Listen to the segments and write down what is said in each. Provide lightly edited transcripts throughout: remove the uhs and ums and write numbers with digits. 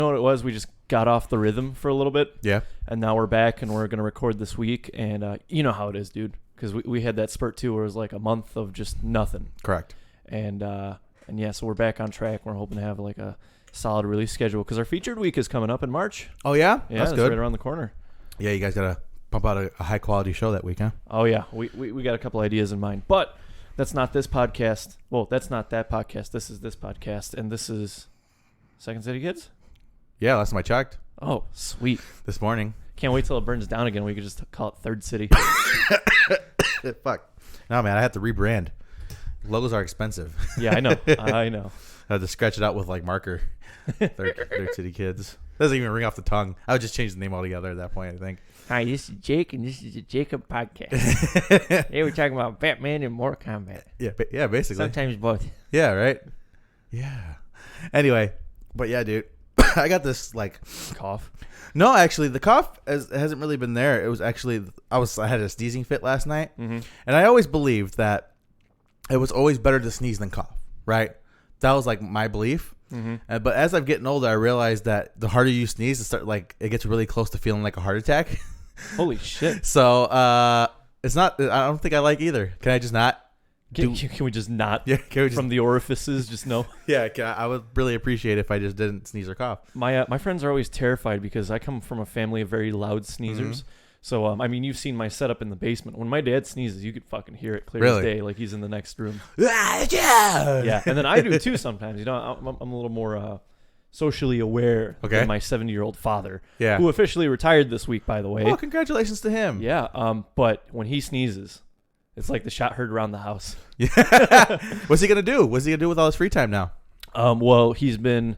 know what it was? We just got off the rhythm for a little bit. Yeah. And now we're back, and we're going to record this week. And you know how it is, dude. Because we had that spurt, too, where it was like a month of just nothing. Correct. And yeah, so we're back on track. We're hoping to have like a solid release schedule because our featured week is coming up in March. Oh, yeah? Yeah, that's it's good. right around the corner. Yeah, you guys got to pump out a high-quality show that week, huh? Oh, yeah. We got a couple ideas in mind. But that's not this podcast. Well, that's not that podcast. This is this podcast. And this is Second City Kids? Yeah, last time I checked. Oh, sweet. This morning. Can't wait till it burns down again. We could just call it Third City. Fuck. No, man, I have to rebrand. Logos are expensive. Yeah, I know. I know. I had to scratch it out with like marker. Third City Kids. Doesn't even ring off the tongue. I would just change the name altogether at that point, I think. Hi, this is Jake, and this is the Jacob podcast. Today we're talking about Batman and Mortal Kombat. Yeah, basically. Sometimes both. Yeah, right? Yeah. Anyway, but yeah, dude. I got this like Cough. No, actually, the cough hasn't really been there. It was actually I had a sneezing fit last night, and I always believed that it was always better to sneeze than cough. Right? That was like my belief. But as I'm getting older, I realized that the harder you sneeze, it gets really close to feeling like a heart attack. Holy shit! So it's not. I don't think I like either. Can I just not? Can we just not? Yeah, can we just, from the orifices, just no. Yeah, I would really appreciate it if I just didn't sneeze or cough. My friends are always terrified because I come from a family of very loud sneezers. So I mean, you've seen my setup in the basement. When my dad sneezes, you could fucking hear it clear as day, like he's in the next room. Yeah, and then I do too sometimes. You know, I'm a little more socially aware than my 70-year-old father, who officially retired this week, by the way. Oh, congratulations to him. Yeah, but when he sneezes, it's like the shot heard around the house. Yeah. What's he gonna do? What's he gonna do with all his free time now? Well, he's been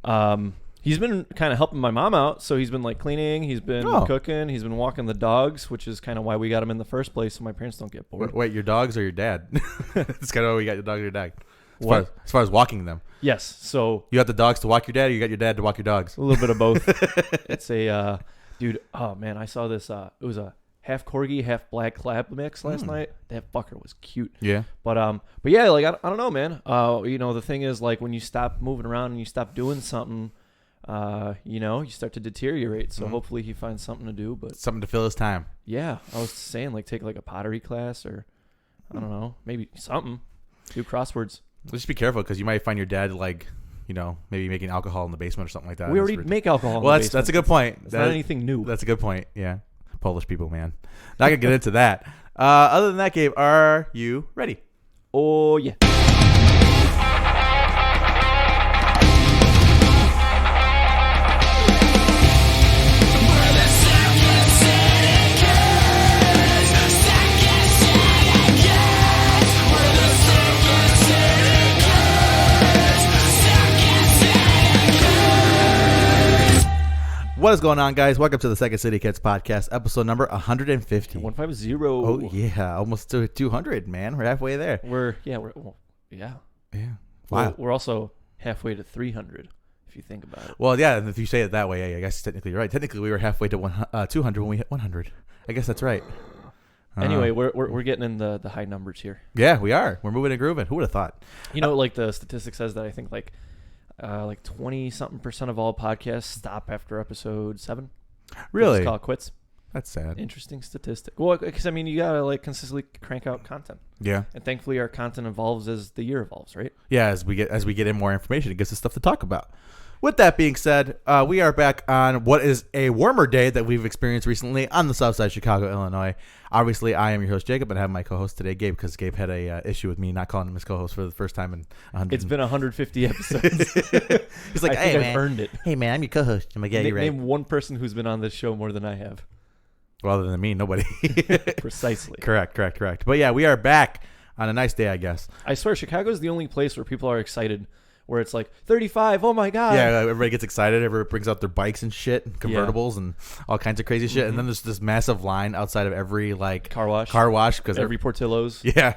kind of helping my mom out. So he's been like cleaning, he's been cooking, he's been walking the dogs, which is kind of why we got him in the first place, so my parents don't get bored. Wait, your dogs or your dad? That's kind of why we got your dog or your dad. As far as walking them. Yes. So you got the dogs to walk your dad, or you got your dad to walk your dogs? A little bit of both. It's a dude. Oh man, I saw this. It was a half corgi, half black lab mix last night. That fucker was cute. Yeah. But yeah, like I don't know, man. You know, the thing is, like, when you stop moving around and you stop doing something, you know, you start to deteriorate. So hopefully he finds something to do. But something to fill his time. Yeah, I was saying, like, take like a pottery class, or I don't know, maybe something. Do crosswords. Just be careful, because you might find your dad, like, you know, maybe making alcohol in the basement or something like that. We already make alcohol in the basement. That's a good point. It's not anything new. That's a good point. Yeah. Polish people, man. Not gonna get into that. Other than that, Gabe, are you ready? Oh yeah. What is going on, guys? Welcome to the Second City Kids podcast, episode number 150. 150. Oh yeah, almost to 200, man. We're halfway there. Yeah. Wow. We're also halfway to 300, if you think about it. Well, yeah, and if you say it that way, I guess technically you're right. Technically, we were halfway to 200 when we hit 100. I guess that's right. Anyway, we're getting in the high numbers here. Yeah, we are. We're moving and grooving. Who would have thought? You know, like the statistic says that I think like 20-something% of all podcasts stop after episode 7. Really? Just call it quits. That's sad. Interesting statistic. Well, because I mean, you gotta like consistently crank out content. Yeah. And thankfully, our content evolves as the year evolves, right? Yeah, as we get in more information, it gives us stuff to talk about. With that being said, we are back on what is a warmer day that we've experienced recently on the south side of Chicago, Illinois. Obviously, I am your host, Jacob, and I have my co-host today, Gabe, because Gabe had a issue with me not calling him his co-host for the first time in 100. It's been 150 episodes. He's like, hey, man. I've earned it. Hey, man, I'm your co-host. I'm like, yeah, you're right. Name one person who's been on this show more than I have. Well, other than me, nobody. Precisely. Correct. But yeah, we are back on a nice day, I guess. I swear, Chicago's the only place where people are excited, where it's like 35. Oh my god! Yeah, everybody gets excited. Everybody brings out their bikes and shit, and convertibles, and all kinds of crazy shit. And then there's this massive line outside of every like car wash because every Portillo's. Yeah.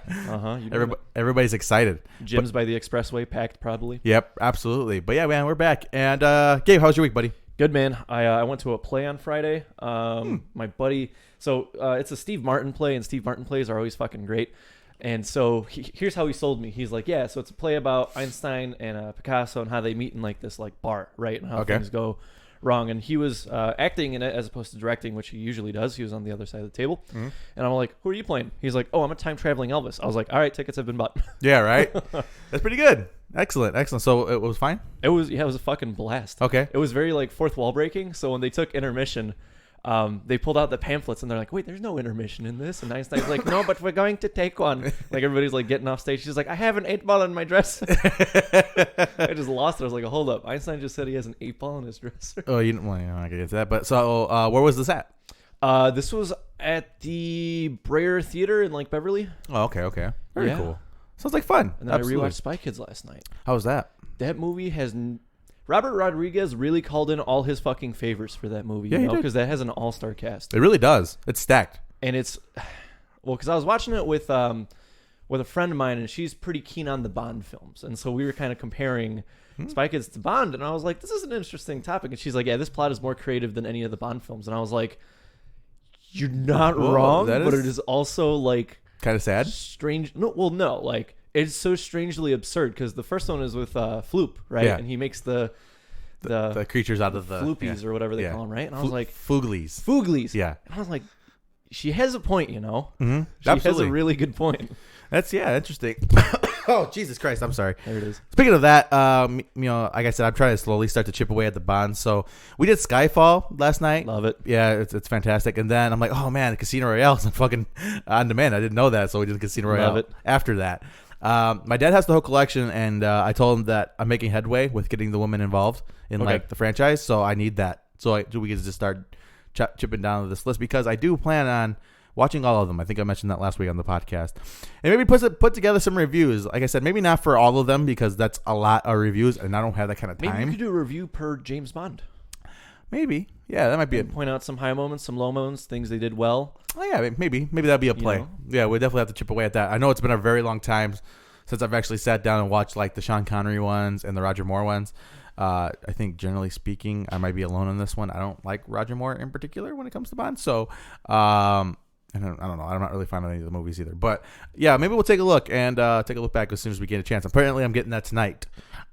Everybody's excited. Gyms by the expressway packed probably. Yep, absolutely. But yeah, man, we're back. And Gabe, how was your week, buddy? Good, man. I went to a play on Friday. My buddy. So it's a Steve Martin play, and Steve Martin plays are always fucking great. And so here's how he sold me. He's like, yeah, so it's a play about Einstein and Picasso and how they meet in like this like bar, right? And how things go wrong. And he was acting in it as opposed to directing, which he usually does. He was on the other side of the table. And I'm like, who are you playing? He's like, oh, I'm a time traveling Elvis. I was like, all right, tickets have been bought. Yeah, right. That's pretty good. Excellent. So it was fine? It was a fucking blast. Okay. It was very like fourth wall breaking. So when they took intermission, they pulled out the pamphlets and they're like, wait, there's no intermission in this. And Einstein's like, no, but we're going to take one. Like everybody's like getting off stage. She's like, I have an 8-ball in my dress. I just lost it. I was like, hold up. Einstein just said he has an 8-ball in his dresser. Oh, you're not gonna get to that. But so where was this at? This was at the Breyer Theater in like Beverly. Oh, okay. Very cool. Sounds like fun. And then I rewatched Spy Kids last night. How was that? That movie has... Robert Rodriguez really called in all his fucking favors for that movie, because that has an all-star cast. It really does. It's stacked. And it's... Well, because I was watching it with a friend of mine, and she's pretty keen on the Bond films. And so we were kind of comparing Spy Kids to Bond, and I was like, this is an interesting topic. And she's like, yeah, this plot is more creative than any of the Bond films. And I was like, you're not wrong, but it is also like... Kind of sad? Strange. No, like... It's so strangely absurd because the first one is with Floop, right? Yeah. And he makes the creatures out of the Floopies or whatever they call them, right? And I was like, Fooglies. Yeah. And I was like, she has a point, you know? Mm-hmm. She has a really good point. That's interesting. Oh, Jesus Christ. I'm sorry. There it is. Speaking of that, like I said, I'm trying to slowly start to chip away at the bonds. So we did Skyfall last night. Love it. Yeah, it's fantastic. And then I'm like, oh, man, Casino Royale is fucking on demand. I didn't know that. So we did Casino Royale. Love it. After that. My dad has the whole collection, and I told him that I'm making headway with getting the woman involved in like the franchise. So I need that. So we can just start chipping down this list because I do plan on watching all of them. I think I mentioned that last week on the podcast. And maybe put together some reviews. Like I said, maybe not for all of them because that's a lot of reviews and I don't have that kind of time. Maybe you could do a review per James Bond. Maybe. Yeah, that might be it. Point out some high moments, some low moments, things they did well. Oh, yeah, maybe that'd be a play. Yeah, we definitely have to chip away at that. I know it's been a very long time since I've actually sat down and watched like the Sean Connery ones and the Roger Moore ones. I think generally speaking, I might be alone on this one. I don't like Roger Moore in particular when it comes to Bond. So, and I don't know. I'm not really fond of any of the movies either. But yeah, maybe we'll take a look and take a look back as soon as we get a chance. Apparently, I'm getting that tonight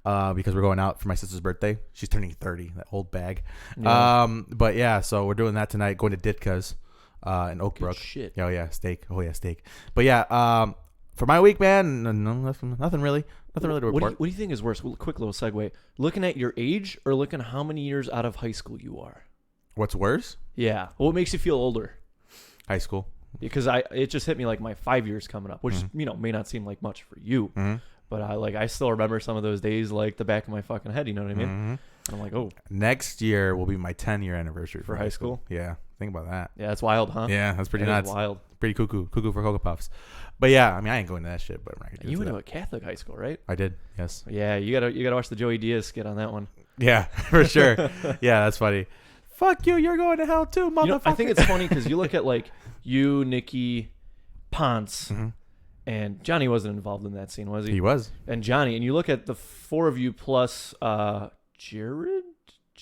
because we're going out for my sister's birthday. She's turning 30. That old bag. Yeah. But yeah, so we're doing that tonight. Going to Ditka's in Oak Brook. Shit. Oh yeah, steak. But yeah, for my week, man, nothing really. Nothing really to report. What do you think is worse? Quick little segue. Looking at your age or looking at how many years out of high school you are? What's worse? Yeah. What makes you feel older? High school. Because it just hit me like my 5 years coming up, which may not seem like much for you, but I still remember some of those days like the back of my fucking head. You know what I mean? And I'm like, oh, next year will be my 10-year anniversary for high school. Yeah, think about that. Yeah, that's wild, huh? Yeah, that's pretty nuts. Wild, pretty cuckoo for Cocoa Puffs. But yeah, I mean, I ain't going to that shit. But I'm not gonna do you went to a Catholic high school, right? I did. Yes. Yeah, you gotta watch the Joey Diaz skit on that one. Yeah, for sure. Yeah, that's funny. Fuck you, you're going to hell too, motherfucker. I think it's funny because you look at like you, Nikki, Ponce, and Johnny wasn't involved in that scene, was he? He was. And Johnny, and you look at the four of you plus Jared.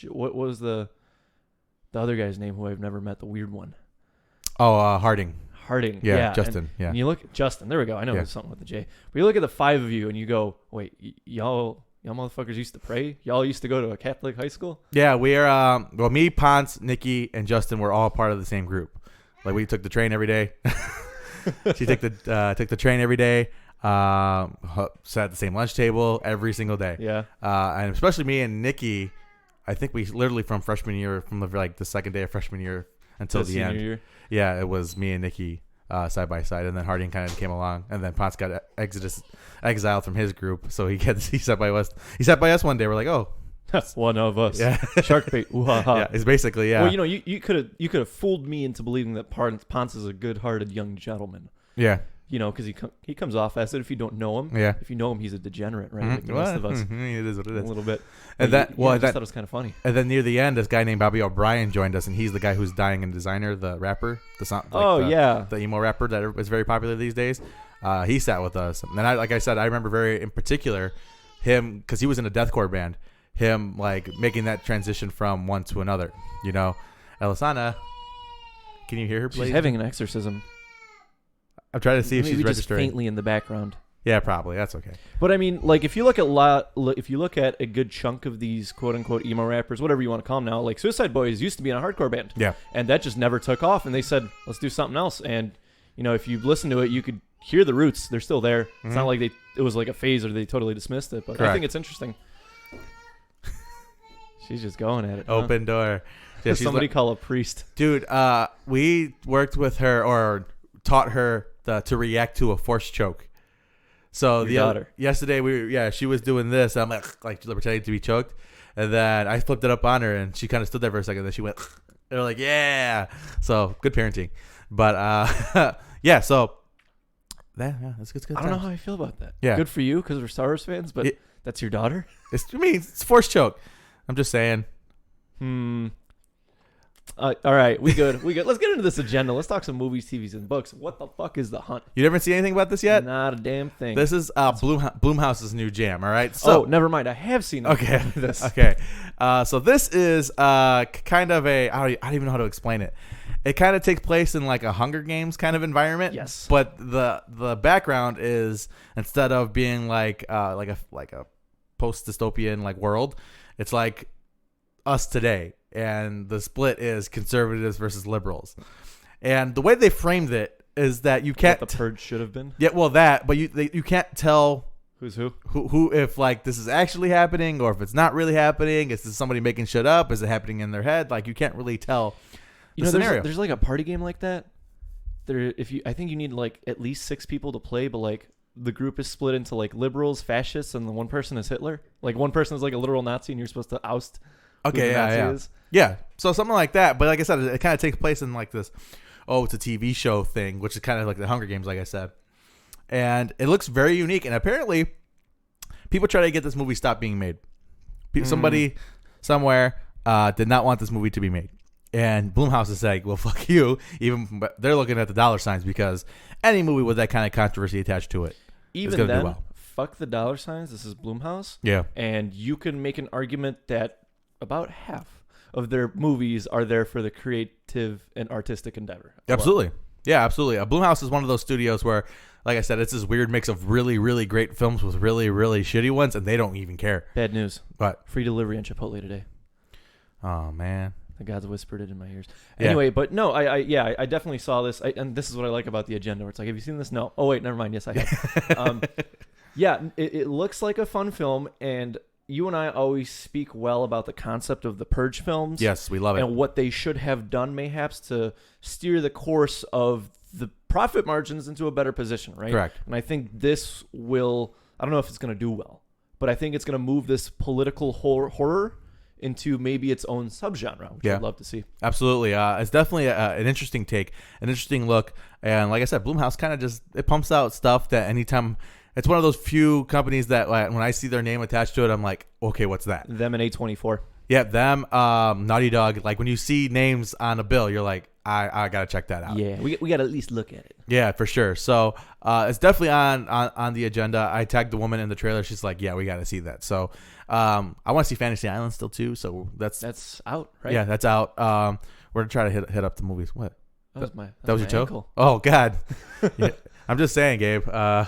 What was the other guy's name who I've never met? The weird one. Oh, Harding. Yeah, Justin. And you look at Justin. There we go. I know it was something with the J. But you look at the five of you and you go, wait, y'all motherfuckers used to pray? Y'all used to go to a Catholic high school? Yeah, we're me, Ponce, Nikki, and Justin were all part of the same group. Like we took the train every day. She took the train every day. Sat at the same lunch table every single day. Yeah. And especially me and Nikki, I think we literally from freshman year, from the second day of freshman year until the end. Year. Yeah, it was me and Nikki side by side, and then Harding kind of came along, and then Ponce got exiled from his group, so he sat by us. He sat by us one day. We're like, oh, one of us. Yeah, shark bait. Yeah, it's basically Well, you could have fooled me into believing that Ponce is a good-hearted young gentleman. Yeah. Because he comes off as it if you don't know him. Yeah. If you know him, he's a degenerate, right? Like the rest of us. It is what it is. A little bit. And I thought it was kind of funny. And then near the end, this guy named Bobby O'Brien joined us, and he's the guy who's dying in Designer, the rapper, the emo rapper that is very popular these days. He sat with us, and like I said, I remember very in particular him because he was in a deathcore band. Him like making that transition from one to another. Elisana, can you hear her? She's having an exorcism. I'm trying to see if Maybe she's just registering. faintly in the background. Yeah, probably. That's okay. But I mean, like if you look at a good chunk of these quote unquote emo rappers, whatever you want to call them now, like Suicide Boys used to be in a hardcore band. Yeah. And that just never took off. And they said, let's do something else. And if you listen to it, you could hear the roots. They're still there. Mm-hmm. It's not like it was like a phase or they totally dismissed it. But Correct. I think it's interesting. She's just going at it. Open door. Yeah, somebody call a priest. Dude, we worked with her or taught her to react to a force choke. So yesterday she was doing this. I'm like pretending to be choked, and then I flipped it up on her, and she kind of stood there for a second. Then she went, they're like, yeah. So good parenting, but yeah. So that's good. I don't know how I feel about that. Yeah, good for you because we're Star Wars fans, but that's your daughter. It's force choke. I'm just saying. All right, we good. Let's get into this agenda. Let's talk some movies, TVs, and books. What the fuck is The Hunt? You never see anything about this yet? Not a damn thing. This is Blumhouse's new jam. All right. So never mind. I have seen this. Okay. So this is kind of a I don't even know how to explain it. It kind of takes place in like a Hunger Games kind of environment. Yes. But the background is, instead of being like a post dystopian like world, it's like us today. And the split is conservatives versus liberals. And the way they framed it is that you can't... What the purge should have been? Yeah, well, that. But you can't tell... Who's who? Who if, like, this is actually happening or if it's not really happening. Is this somebody making shit up? Is it happening in their head? Like, you can't really tell the scenario. There's like a party game like that. I think you need, like, at least 6 people to play, but, like, the group is split into, like, liberals, fascists, and the one person is Hitler. Like, one person is, like, a literal Nazi, and you're supposed to oust... Okay, yeah. So something like that. But like I said, it kind of takes place in like this, it's a TV show thing, which is kind of like the Hunger Games, like I said. And it looks very unique. And apparently, people try to get this movie stopped being made. Somebody somewhere did not want this movie to be made. And Blumhouse is like, well, fuck you. But they're looking at the dollar signs because any movie with that kind of controversy attached to it is going to do well. Fuck the dollar signs. This is Blumhouse. Yeah. And you can make an argument that about half of their movies are there for the creative and artistic endeavor. Absolutely. Yeah, absolutely. Blumhouse is one of those studios where, like I said, it's this weird mix of really, really great films with really, really shitty ones, and they don't even care. Bad news. What? Free delivery on Chipotle today. Oh, man. The gods whispered it in my ears. Yeah. Anyway, but no, I definitely saw this, and this is what I like about the agenda, where it's like, have you seen this? No. Oh, wait, never mind. Yes, I have. It looks like a fun film, and you and I always speak well about the concept of the Purge films. Yes, we love it. And what they should have done, mayhaps, to steer the course of the profit margins into a better position, right? Correct. And I think this will, I don't know if it's going to do well, but I think it's going to move this political horror into maybe its own subgenre, which I'd love to see. Absolutely. It's definitely an interesting take, an interesting look. And like I said, Blumhouse kind of it pumps out stuff that anytime... It's one of those few companies that when I see their name attached to it, I'm like, okay, what's that? Them and A24. Yeah, them, Naughty Dog. Like when you see names on a bill, you're like, I got to check that out. Yeah, we got to at least look at it. Yeah, for sure. So it's definitely on the agenda. I tagged the woman in the trailer. She's like, yeah, we got to see that. So I want to see Fantasy Island still too. So that's out, right? Yeah, that's out. We're going to try to hit up the movies. What? That was your toe? Ankle. Oh, God. Yeah. I'm just saying, Gabe. I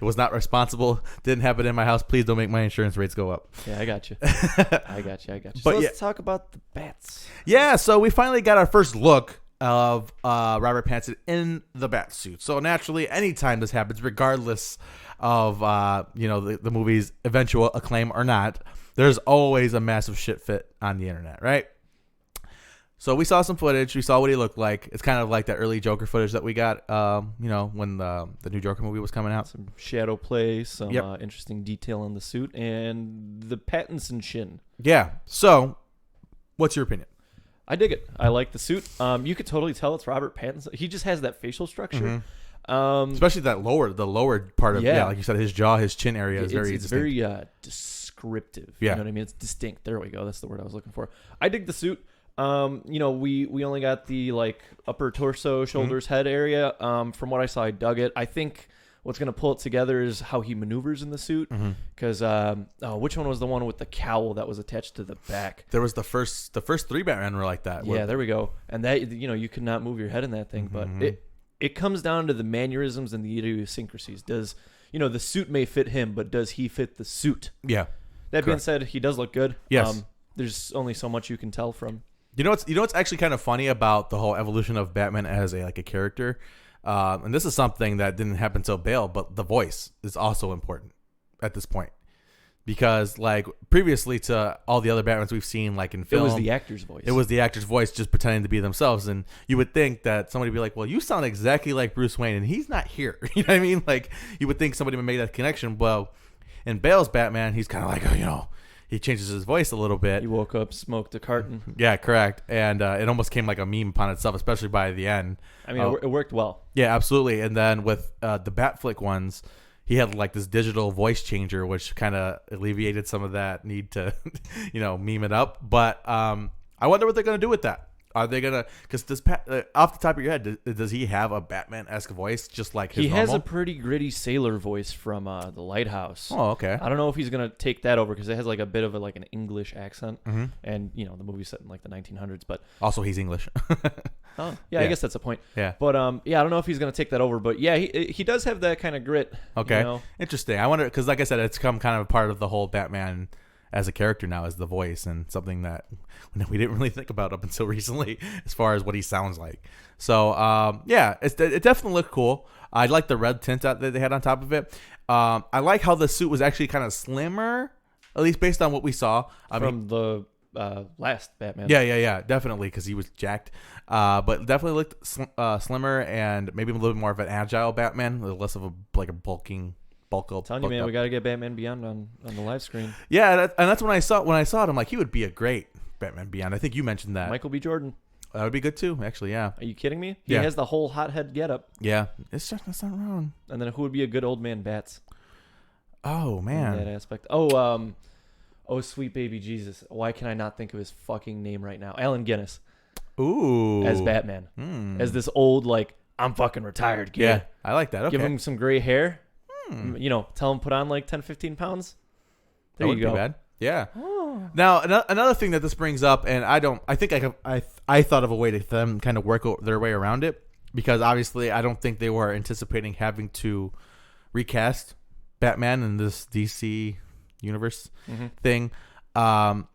was not responsible. Didn't have it in my house. Please don't make my insurance rates go up. Yeah, I got you. I got you. But so let's talk about the bats. Yeah, so we finally got our first look of Robert Pattinson in the bat suit. So naturally, anytime this happens, regardless of the movie's eventual acclaim or not, there's always a massive shit fit on the internet, right? So we saw some footage. We saw what he looked like. It's kind of like that early Joker footage that we got, when the new Joker movie was coming out. Some shadow play, some interesting detail on the suit, and the Pattinson chin. Yeah. So, what's your opinion? I dig it. I like the suit. You could totally tell it's Robert Pattinson. He just has that facial structure. Mm-hmm. Especially the lower part of like you said, his jaw, his chin area is very distinct. Very descriptive. Yeah. You know what I mean? It's distinct. There we go. That's the word I was looking for. I dig the suit. We only got the upper torso, shoulders, head area. From what I saw, I dug it. I think what's going to pull it together is how he maneuvers in the suit. Because which one was the one with the cowl that was attached to the back? There was the first 3 Batman were like that. Yeah, there we go. And that you could not move your head in that thing, but it comes down to the mannerisms and the idiosyncrasies. Does, the suit may fit him, but does he fit the suit? Yeah. That being said, he does look good. Yes. There's only so much you can tell from. What's actually kind of funny about the whole evolution of Batman as a character, and this is something that didn't happen till Bale, but the voice is also important at this point. Because, like, previously to all the other Batmans we've seen, like, in film... It was the actor's voice. It was the actor's voice just pretending to be themselves. And you would think that somebody would be like, well, you sound exactly like Bruce Wayne, and he's not here. You know what I mean? Like, you would think somebody would make that connection. Well, in Bale's Batman, he's kind of like, he changes his voice a little bit. He woke up, smoked a carton. Yeah, correct. And it almost came like a meme upon itself, especially by the end. I mean, it worked well. Yeah, absolutely. And then with the Batflick ones... He had like this digital voice changer, which kind of alleviated some of that need to, meme it up. But I wonder what they're going to do with that. Are they going to, because off the top of your head, does he have a Batman-esque voice just like his normal? He has a pretty gritty sailor voice from The Lighthouse. Oh, okay. I don't know if he's going to take that over because it has like a bit of an English accent. Mm-hmm. And, the movie's set in like the 1900s. But also, he's English. Oh, yeah, I guess that's a point. Yeah. But, I don't know if he's going to take that over. But, yeah, he does have that kind of grit. Okay. Interesting. I wonder, because like I said, it's come kind of a part of the whole Batman as a character now, as the voice, and something that we didn't really think about up until recently as far as what he sounds like. So, it definitely looked cool. I like the red tint that they had on top of it. I like how the suit was actually kind of slimmer, at least based on what we saw. From the last Batman. Yeah, definitely, because he was jacked. But definitely looked slimmer and maybe a little bit more of an agile Batman, a little less of a bulking. I'm telling you, man, we got to get Batman Beyond on the live screen. Yeah, and that's when I saw it. I'm like, he would be a great Batman Beyond. I think you mentioned that. Michael B. Jordan. That would be good too, actually. Yeah. Are you kidding me? He has the whole hothead getup. Yeah, that's not wrong. And then who would be a good old man Bats? Oh man, in that aspect. Oh, sweet baby Jesus! Why can I not think of his fucking name right now? Allen Guinness. Ooh, as Batman, as this old I'm fucking retired kid. Yeah, I like that. Okay. Give him some gray hair. Tell him put on like 10, 15 pounds. There you go. Be bad. Yeah. Oh. Now another thing that this brings up, and I think I thought of a way to them kind of work their way around it, because obviously I don't think they were anticipating having to recast Batman in this DC universe thing. I'm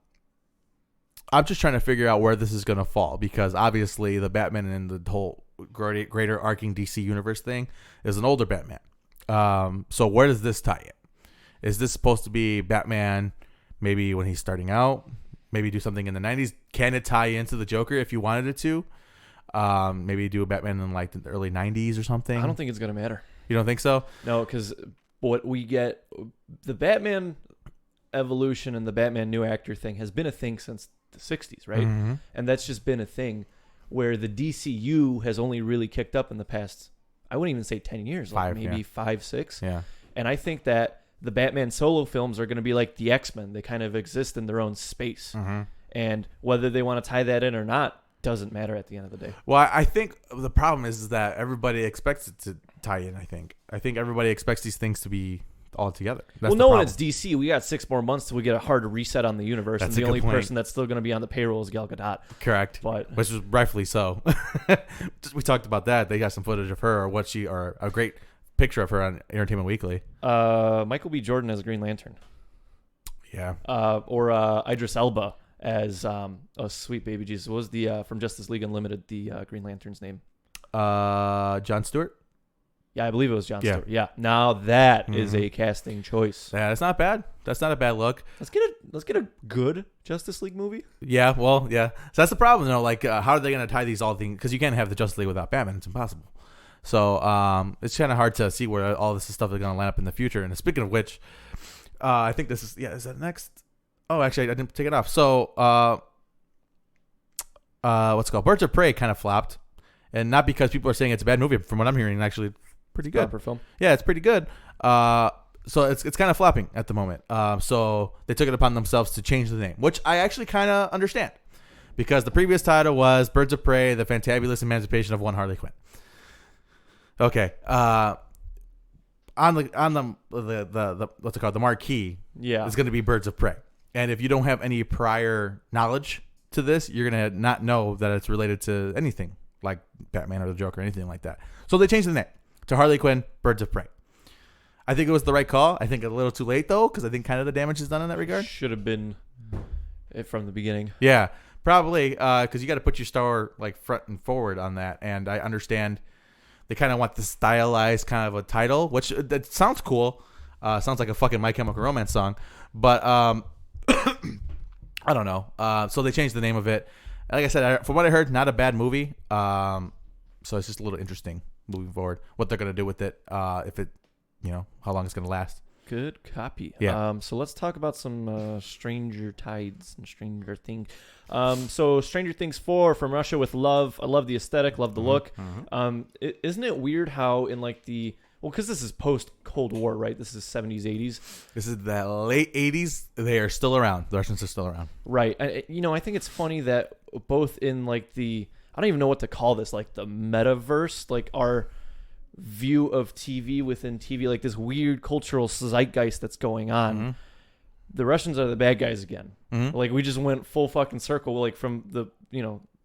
just trying to figure out where this is going to fall, because obviously the Batman in the whole greater arcing DC universe thing is an older Batman. So where does this tie in? Is this supposed to be Batman maybe when he's starting out? Maybe do something in the 90s? Can it tie into the Joker if you wanted it to? Maybe do a Batman in like the early 90s or something? I don't think it's going to matter. You don't think so? No, because what we get, the Batman evolution and the Batman new actor thing has been a thing since the 60s, right? Mm-hmm. And that's just been a thing where the DCU has only really kicked up in the past, I wouldn't even say 10 years, maybe 5, 6. Yeah. And I think that the Batman solo films are going to be like the X-Men. They kind of exist in their own space. Mm-hmm. And whether they want to tie that in or not doesn't matter at the end of the day. Well, I think the problem is that everybody expects it to tie in, I think everybody expects these things to be all together. That's when it's DC, we got 6 more months till we get a hard reset on the universe. That's and the only person that's still going to be on the payroll is Gal Gadot. Correct. Which is rightfully so. We talked about that. They got some footage of her or a great picture of her on Entertainment Weekly. Michael B. Jordan as Green Lantern. Yeah. Or Idris Elba as sweet baby Jesus. What was the from Justice League Unlimited, the Green Lantern's name? John Stewart. Yeah, I believe it was John Stewart. Yeah. Now that is a casting choice. Yeah, that's not bad. That's not a bad look. Let's get a good Justice League movie. Yeah, well, yeah. So that's the problem, though. Like, how are they going to tie these all things? Because you can't have the Justice League without Batman. It's impossible. So it's kind of hard to see where all this stuff is going to land up in the future. And speaking of which, I think this is that next? Oh, actually, I didn't take it off. So what's it called? Birds of Prey kind of flopped. And not because people are saying it's a bad movie. From what I'm hearing, actually pretty good. Proper film. Yeah, it's pretty good. So it's kind of flopping at the moment. So they took it upon themselves to change the name, which I actually kind of understand, because the previous title was Birds of Prey: The Fantabulous Emancipation of One Harley Quinn. Okay. On the what's it called? The marquee. Yeah. Is going to be Birds of Prey, and if you don't have any prior knowledge to this, you're going to not know that it's related to anything like Batman or the Joker or anything like that. So they changed the name to Harley Quinn, Birds of Prey. I think it was the right call. I think a little too late, though, because I think kind of the damage is done in that regard. Should have been it from the beginning. Yeah, probably, because you got to put your star like front and forward on that. And I understand they kind of want the stylized kind of a title, which that sounds cool. Sounds like a fucking My Chemical Romance song. But I don't know. So they changed the name of it. Like I said, from what I heard, not a bad movie. So it's just a little interesting moving forward what they're going to do with it. If it, how long it's going to last. Good copy. Yeah. So let's talk about some Stranger Tides and Stranger Things. So Stranger Things 4 From Russia with Love. I love the aesthetic, love the look. Isn't it weird how in like because this is post-Cold War, right? This is 70s, 80s. This is the late 80s. They are still around. The Russians are still around. Right. I think it's funny that both in like I don't even know what to call this, like the metaverse, like our view of TV within TV, like this weird cultural zeitgeist that's going on. The Russians are the bad guys again. Like we just went full fucking circle, like from the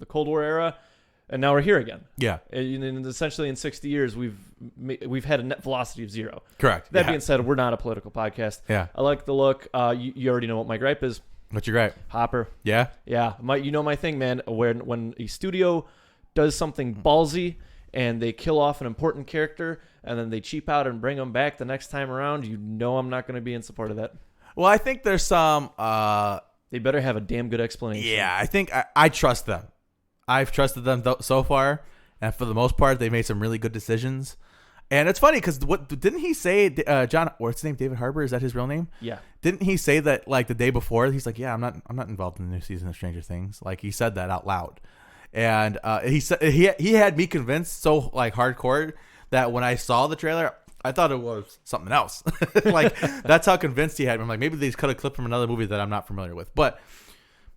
Cold War era, and now we're here again. Yeah. And essentially in 60 years, we've had a net velocity of 0. Correct. That being said, we're not a political podcast. Yeah. I like the look. You already know what my gripe is. What's your gripe? Hopper. Yeah? Yeah. My thing, man, when a studio does something ballsy and they kill off an important character and then they cheap out and bring them back the next time around, I'm not going to be in support of that. Well, I think there's some... they better have a damn good explanation. Yeah, I think I trust them. I've trusted them so far, and for the most part, they made some really good decisions. And it's funny because didn't he say, John? What's his name? David Harbour? Is that his real name? Yeah. Didn't he say that like the day before? He's like, yeah, I'm not involved in the new season of Stranger Things. Like he said that out loud, and he said he had me convinced so like hardcore that when I saw the trailer, I thought it was something else. Like that's how convinced he had me. I'm like, maybe they cut a clip from another movie that I'm not familiar with. But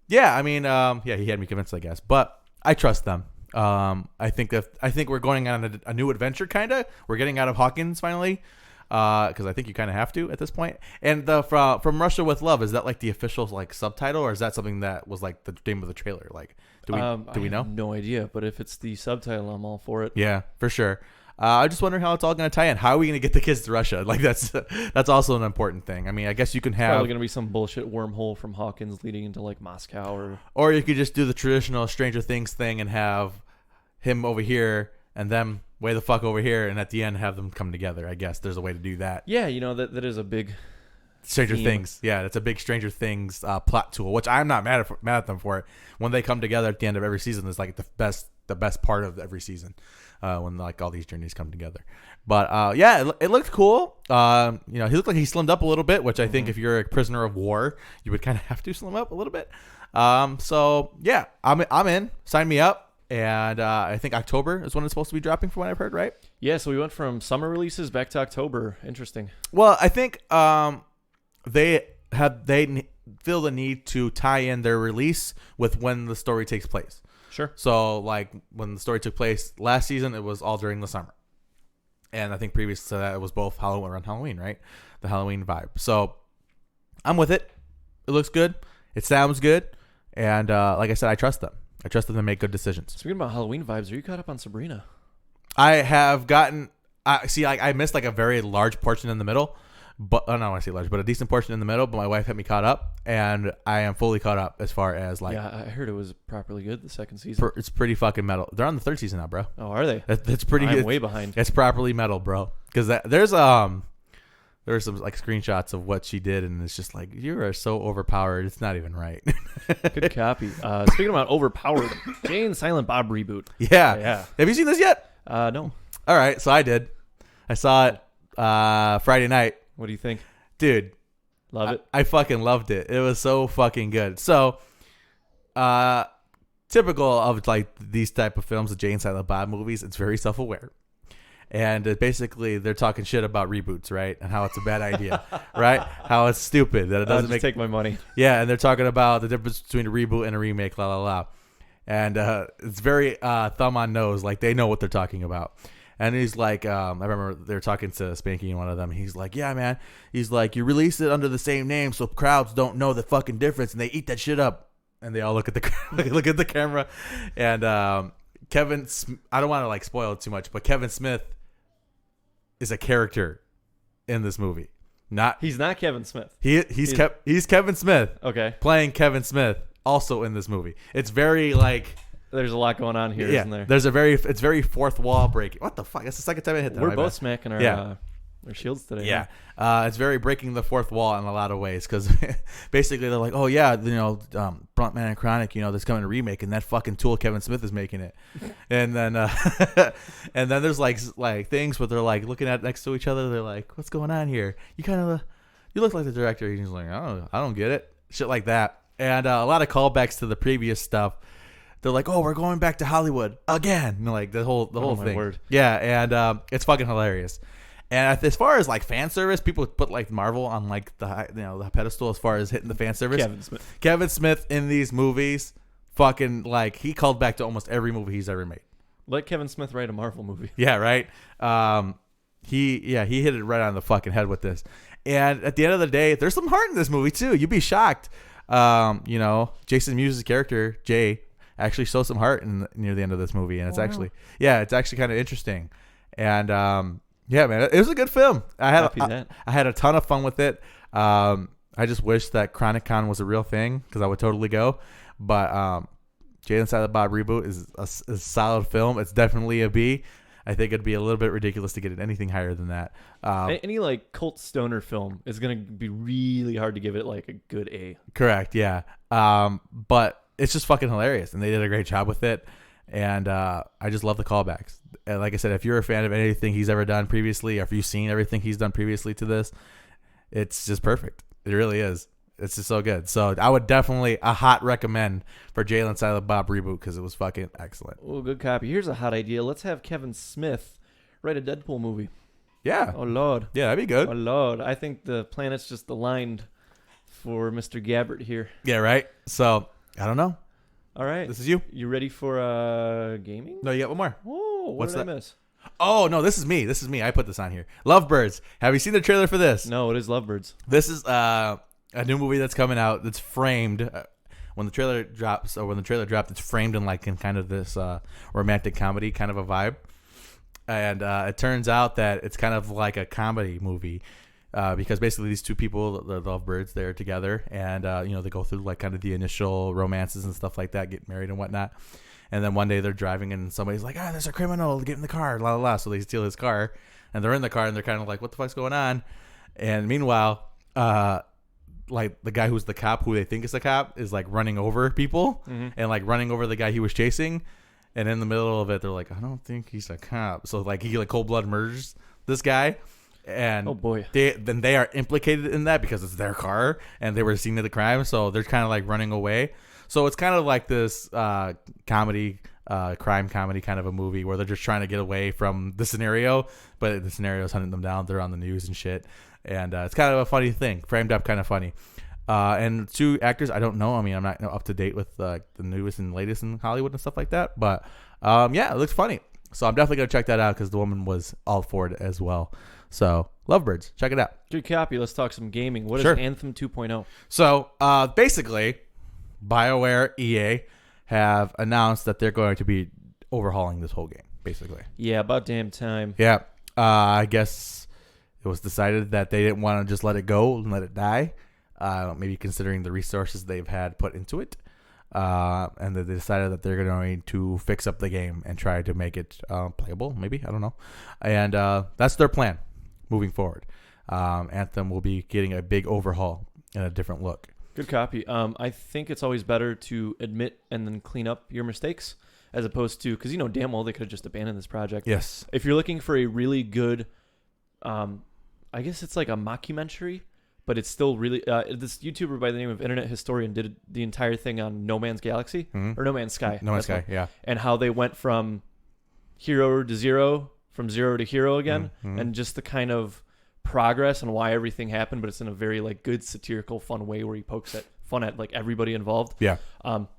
yeah, I mean, he had me convinced, I guess. But I trust them. I think we're going on a new adventure, kind of. We're getting out of Hawkins finally, because I think you kind of have to at this point. And the From Russia with Love, is that like the official like subtitle, or is that something that was like the name of the trailer? Like, do we know? I have no idea, but if it's the subtitle, I'm all for it. Yeah, for sure. I'm just wondering how it's all going to tie in. How are we going to get the kids to Russia? Like that's also an important thing. I mean, I guess you can have probably going to be some bullshit wormhole from Hawkins leading into like Moscow, or you could just do the traditional Stranger Things thing and have him over here and them way the fuck over here, and at the end have them come together. I guess there's a way to do that. Yeah, that is a big Stranger theme. Things. Yeah, that's a big Stranger Things plot tool, which I'm not mad at them for it. When they come together at the end of every season, is like the best part of every season. When like all these journeys come together. But yeah, it looked cool. He looked like he slimmed up a little bit, which I think if you're a prisoner of war, you would kind of have to slim up a little bit. So yeah, I'm in. Sign me up. And I think October is when it's supposed to be dropping, from what I've heard, right? Yeah, so we went from summer releases back to October. Interesting. Well, I think they feel the need to tie in their release with when the story takes place. Sure. So, like, when the story took place last season, it was all during the summer. And I think previous to that, it was both around Halloween, right? The Halloween vibe. So, I'm with it. It looks good. It sounds good. And, like I said, I trust them. I trust them to make good decisions. Speaking about Halloween vibes, are you caught up on Sabrina? I have gotten... I missed, like, a very large portion in the middle. But I don't want to say large, but a decent portion in the middle. But my wife had me caught up, and I am fully caught up as far as like. Yeah, I heard it was properly good the second season. It's pretty fucking metal. They're on the third season now, bro. Oh, are they? That's pretty good. I'm way behind. It's properly metal, bro. Because there's some like screenshots of what she did, and it's just like, you are so overpowered. It's not even right. Good copy. Speaking about overpowered, Jay and Silent Bob reboot. Yeah. Have you seen this yet? No. All right, so I did. I saw it Friday night. What do you think? Dude. Love it? I fucking loved it. It was so fucking good. So, typical of like these type of films, the Jay and Silent Bob movies, it's very self-aware. And basically, they're talking shit about reboots, right? And how it's a bad idea, right? How it's stupid, that it doesn't take my money. Yeah, and they're talking about the difference between a reboot and a remake, la, la, la. And it's very thumb on nose, like they know what they're talking about. And he's like, I remember they were talking to Spanky and one of them. He's like, yeah, man. He's like, you release it under the same name so crowds don't know the fucking difference, and they eat that shit up. And they all look at the camera. And I don't want to like spoil it too much, but Kevin Smith is a character in this movie. He's not Kevin Smith. He's Kevin Smith. Okay. Playing Kevin Smith also in this movie. It's very like there's a lot going on here, isn't there? It's very fourth wall breaking. What the fuck? That's the second time I hit that. We're both smacking our shields today. Yeah. It's very breaking the fourth wall in a lot of ways because basically they're like, oh yeah, Bluntman and Chronic, there's coming a remake and that fucking tool Kevin Smith is making it. And then and then there's like things where they're like looking at next to each other. They're like, what's going on here? You look like the director. He's like, I don't get it. Shit like that. And a lot of callbacks to the previous stuff. They're like, oh, we're going back to Hollywood again. And like the whole thing. Word. Yeah, and it's fucking hilarious. And as far as like fan service, people put like Marvel on like the pedestal as far as hitting the fan service. Kevin Smith in these movies, fucking like he called back to almost every movie he's ever made. Let Kevin Smith write a Marvel movie. Yeah, right. He hit it right on the fucking head with this. And at the end of the day, there's some heart in this movie too. You'd be shocked. Jason Mewes' character Jay actually shows some heart near the end of this movie, and it's actually kind of interesting. And yeah, man, it was a good film. I had a ton of fun with it. I just wish that Chronic Con was a real thing because I would totally go. But Jay and Silent Bob Reboot is a solid film. It's definitely a B. I think it'd be a little bit ridiculous to get it anything higher than that. Any like cult stoner film is going to be really hard to give it like a good A. Correct, yeah. But it's just fucking hilarious, and they did a great job with it. And I just love the callbacks. And like I said, if you're a fan of anything he's ever done previously, or if you've seen everything he's done previously to this, it's just perfect. It really is. It's just so good. So I would definitely a hot recommend for Jay and Silent Bob Reboot because it was fucking excellent. Oh, good copy. Here's a hot idea. Let's have Kevin Smith write a Deadpool movie. Yeah. Oh, Lord. Yeah, that'd be good. Oh, Lord. I think the planets just aligned for Mr. Gabbert here. Yeah, right? So, I don't know. All right. This is you. You ready for gaming? No, you got one more. Oh, what did I miss? Oh, no, this is me. I put this on here. Lovebirds. Have you seen the trailer for this? No, it is Lovebirds. This is a new movie that's coming out that's framed. When the trailer drops, it's framed in kind of this romantic comedy kind of a vibe. And it turns out that it's kind of like a comedy movie because basically these two people, the Lovebirds, they're together and they go through like kind of the initial romances and stuff like that, get married and whatnot. And then one day they're driving and somebody's like, there's a criminal, get in the car, la la la. So they steal his car and they're in the car and they're kind of like, what the fuck's going on? And meanwhile, like the guy who's the cop, who they think is the cop, is like running over people and like running over the guy he was chasing. And in the middle of it, they're like, I don't think he's a cop. So like he like cold blood murders this guy. And oh boy, they are implicated in that because it's their car and they were the scene of the crime. So they're kind of like running away. So it's kind of like this comedy, crime comedy kind of a movie where they're just trying to get away from the scenario, but the scenario is hunting them down. They're on the news and shit. And it's kind of a funny thing, framed up kind of funny. And two actors, I don't know. I mean, I'm not up to date with the newest and latest in Hollywood and stuff like that. But yeah, it looks funny. So I'm definitely going to check that out because the woman was all for it as well. So Lovebirds, check it out. Good copy. Let's talk some gaming. What is Anthem 2.0? So basically, BioWare, EA have announced that they're going to be overhauling this whole game, basically. Yeah, about damn time. Yeah. I guess it was decided that they didn't want to just let it go and let it die. Maybe considering the resources they've had put into it. And they decided that they're going to fix up the game and try to make it playable, maybe. I don't know. And that's their plan moving forward. Anthem will be getting a big overhaul and a different look. Good copy. I think it's always better to admit and then clean up your mistakes as opposed to, because damn well they could have just abandoned this project. Yes. If you're looking for a really good, I guess it's like a mockumentary, but it's still really, this YouTuber by the name of Internet Historian did the entire thing on No Man's Galaxy, or No Man's Sky. No Man's Sky, yeah. And how they went from hero to zero, from zero to hero again, and just the kind of progress and why everything happened, but it's in a very like good satirical fun way where he pokes at fun at like everybody involved. Yeah.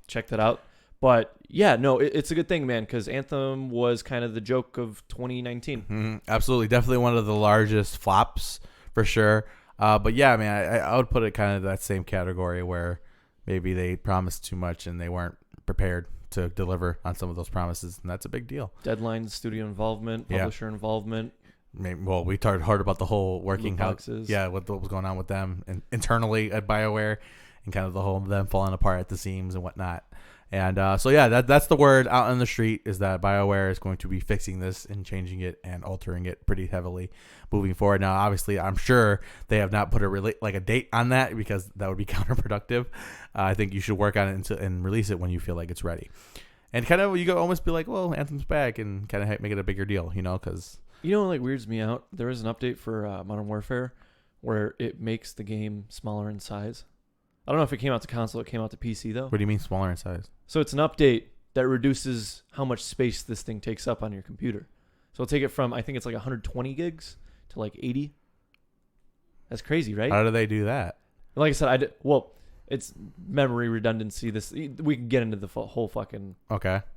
Check that out. But yeah, no, it's a good thing, man, because Anthem was kind of the joke of 2019. Absolutely, definitely one of the largest flops for sure. But yeah, I mean, I would put it kind of that same category where maybe they promised too much and they weren't prepared to deliver on some of those promises, and that's a big deal. Deadline, studio involvement, publisher involvement. Well, we talked hard about the whole working boxes. What was going on with them and internally at BioWare, and kind of the whole them falling apart at the seams and whatnot. And that's the word out on the street, is that BioWare is going to be fixing this and changing it and altering it pretty heavily moving forward. Now, obviously, I'm sure they have not put a date on that, because that would be counterproductive. I think you should work on it and release it when you feel like it's ready. And kind of you could almost be like, well, Anthem's back, and kind of make it a bigger deal, because... what like weirds me out? There is an update for Modern Warfare where it makes the game smaller in size. I don't know if it came out to console. It came out to PC, though. What do you mean smaller in size? So it's an update that reduces how much space this thing takes up on your computer. So it'll take it from, I think it's like 120 gigs to like 80. That's crazy, right? How do they do that? Like I said, it's memory redundancy. We can get into the whole fucking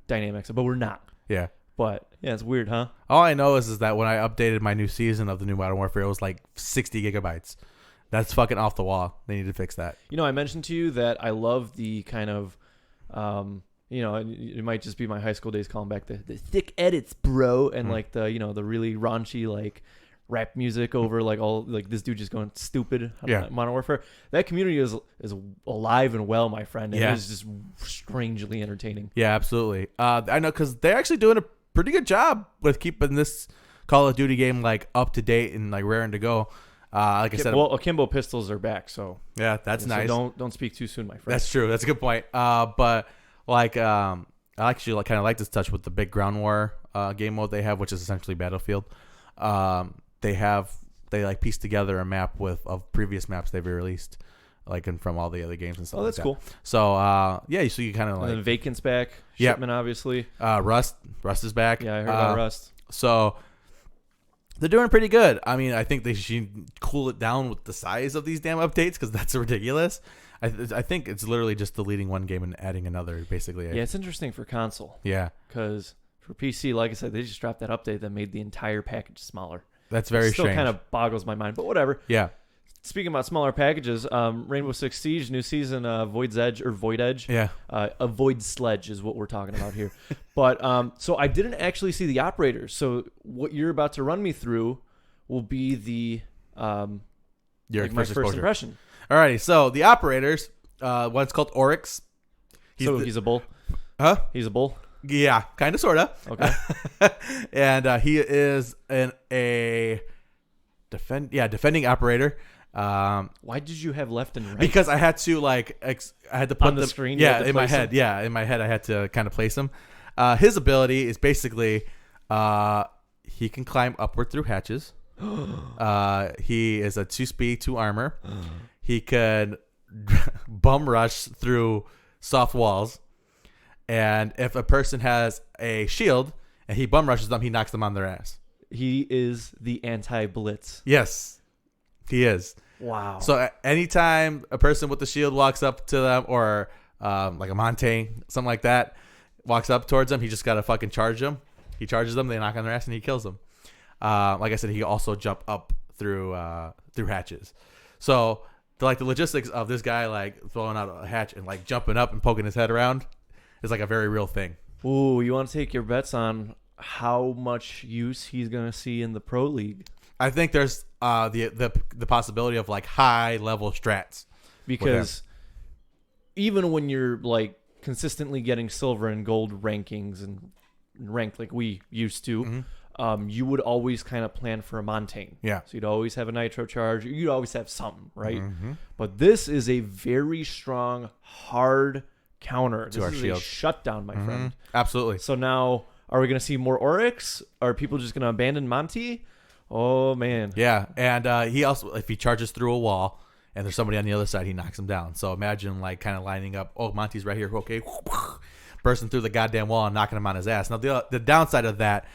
dynamics, but we're not. Yeah. But yeah, it's weird, huh? All I know is that when I updated my new season of the new Modern Warfare, it was like 60 gigabytes. That's fucking off the wall. They need to fix that. I mentioned to you that I love the kind of, it might just be my high school days calling back the thick edits, bro, and like the the really raunchy like rap music over like all like this dude just going stupid on Modern Warfare. That community is alive and well, my friend, and it is just strangely entertaining. Yeah, absolutely. I know, because they're actually doing a pretty good job with keeping this Call of Duty game like up to date and like raring to go. Like I said, well, akimbo pistols are back, so yeah, that's nice. So don't speak too soon, my friend. That's true. That's a good point. But like, I actually kind of like this touch with the big ground war game mode they have, which is essentially Battlefield. They like pieced together a map of previous maps they've released, like and from all the other games and stuff. Oh, that's cool. So so you kind of like and then Vacant's back. Shipment, obviously. Rust is back. Yeah, I heard about Rust. So. They're doing pretty good. I mean, I think they should cool it down with the size of these damn updates, because that's ridiculous. I think it's literally just deleting one game and adding another, basically. Yeah, it's interesting for console. Yeah. Because for PC, like I said, they just dropped that update that made the entire package smaller. That's very strange. Still kind of boggles my mind, but whatever. Yeah. Speaking about smaller packages, Rainbow Six Siege, new season, Void Edge. Yeah. A Void Sledge is what we're talking about here. But so I didn't actually see the operators. So what you're about to run me through will be the my first impression. Alrighty. So the operators, one's called Oryx. He's a bull. Huh? He's a bull. Yeah, kind of, sorta. Okay. And he is a defending operator. Why did you have left and right? Because I had to I had to put on the screen. Yeah, in my head. Yeah, in my head, I had to kind of place him. His ability is basically he can climb upward through hatches. He is a 2-speed, 2 armor. He could bum rush through soft walls, and if a person has a shield and he bum rushes them, he knocks them on their ass. He is the anti-blitz. Yes, he is. Wow. So anytime a person with the shield walks up to them, or like a Monte, something like that, walks up towards them, he just got to fucking charge them. He charges them, they knock on their ass, and he kills them. Like I said, he can also jump up through hatches. So the logistics of this guy like throwing out a hatch and like jumping up and poking his head around is like a very real thing. Ooh, you want to take your bets on how much use he's going to see in the Pro League? I think there's the possibility of like high level strats, because even when you're like consistently getting silver and gold rankings and ranked like we used to, you would always kind of plan for a Montaigne. Yeah. So you'd always have a nitro charge. You'd always have something, right? But this is a very strong, hard counter. This is a shutdown, my friend. Absolutely. So now, are we going to see more Oryx? Are people just going to abandon Monty? Oh, man. Yeah, and he also, if he charges through a wall and there's somebody on the other side, he knocks him down. So imagine like kind of lining up, oh, Monty's right here, okay, bursting through the goddamn wall and knocking him on his ass. Now, the downside of that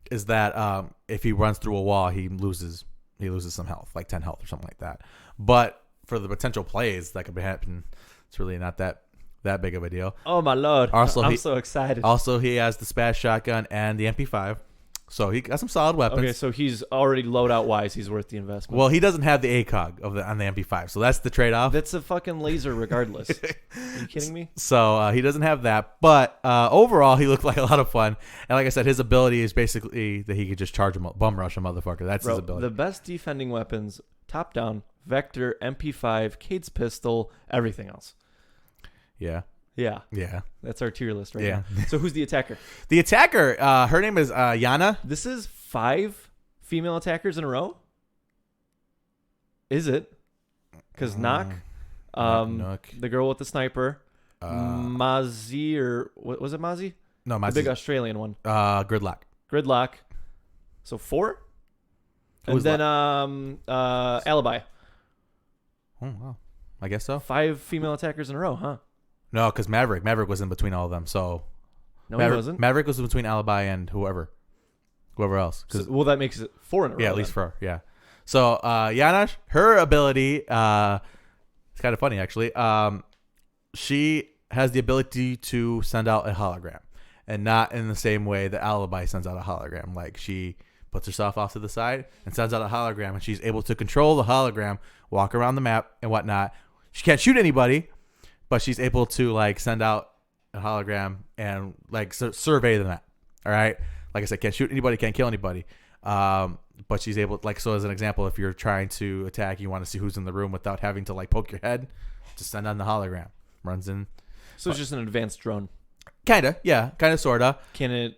is that if he runs through a wall, he loses some health, like 10 health or something like that. But for the potential plays that could happen, it's really not that big of a deal. Oh, my Lord. Also, I'm so excited. Also, he has the Spaz shotgun and the MP5. So he got some solid weapons. Okay, so he's already loadout wise, he's worth the investment. Well, he doesn't have the ACOG on the MP5, so that's the trade-off. That's a fucking laser regardless. Are you kidding me? So he doesn't have that, but overall, he looked like a lot of fun. And like I said, his ability is basically that he could just bum rush a motherfucker. That's his ability. The best defending weapons, top down, Vector, MP5, Cade's pistol, everything else. Yeah. Yeah. Yeah. That's our tier list right now. So who's the attacker? The attacker, her name is Yana. This is 5 female attackers in a row? Is it? Because Nook, the girl with the sniper, Mozzie, or what was it, Mozzie? No, Mozzie. The big Australian one. Gridlock. So 4? And then Alibi. Oh, wow. I guess so. 5 female attackers in a row, huh? No, because Maverick was in between all of them. So no, he wasn't. Maverick was in between Alibi and whoever else. Well, that makes it 4 in a row. Yeah, at least 4. Yeah. So Yana, her ability, it's kind of funny actually. She has the ability to send out a hologram, and not in the same way that Alibi sends out a hologram. Like she puts herself off to the side and sends out a hologram, and she's able to control the hologram, walk around the map and whatnot. She can't shoot anybody, but she's able to like send out a hologram and like survey the map. All right. Like I said, can't shoot anybody, can't kill anybody. But she's able, like, so as an example, if you're trying to attack, you want to see who's in the room without having to like poke your head, just send on the hologram. Runs in. So it's just an advanced drone. Kinda, yeah, kinda, sorta.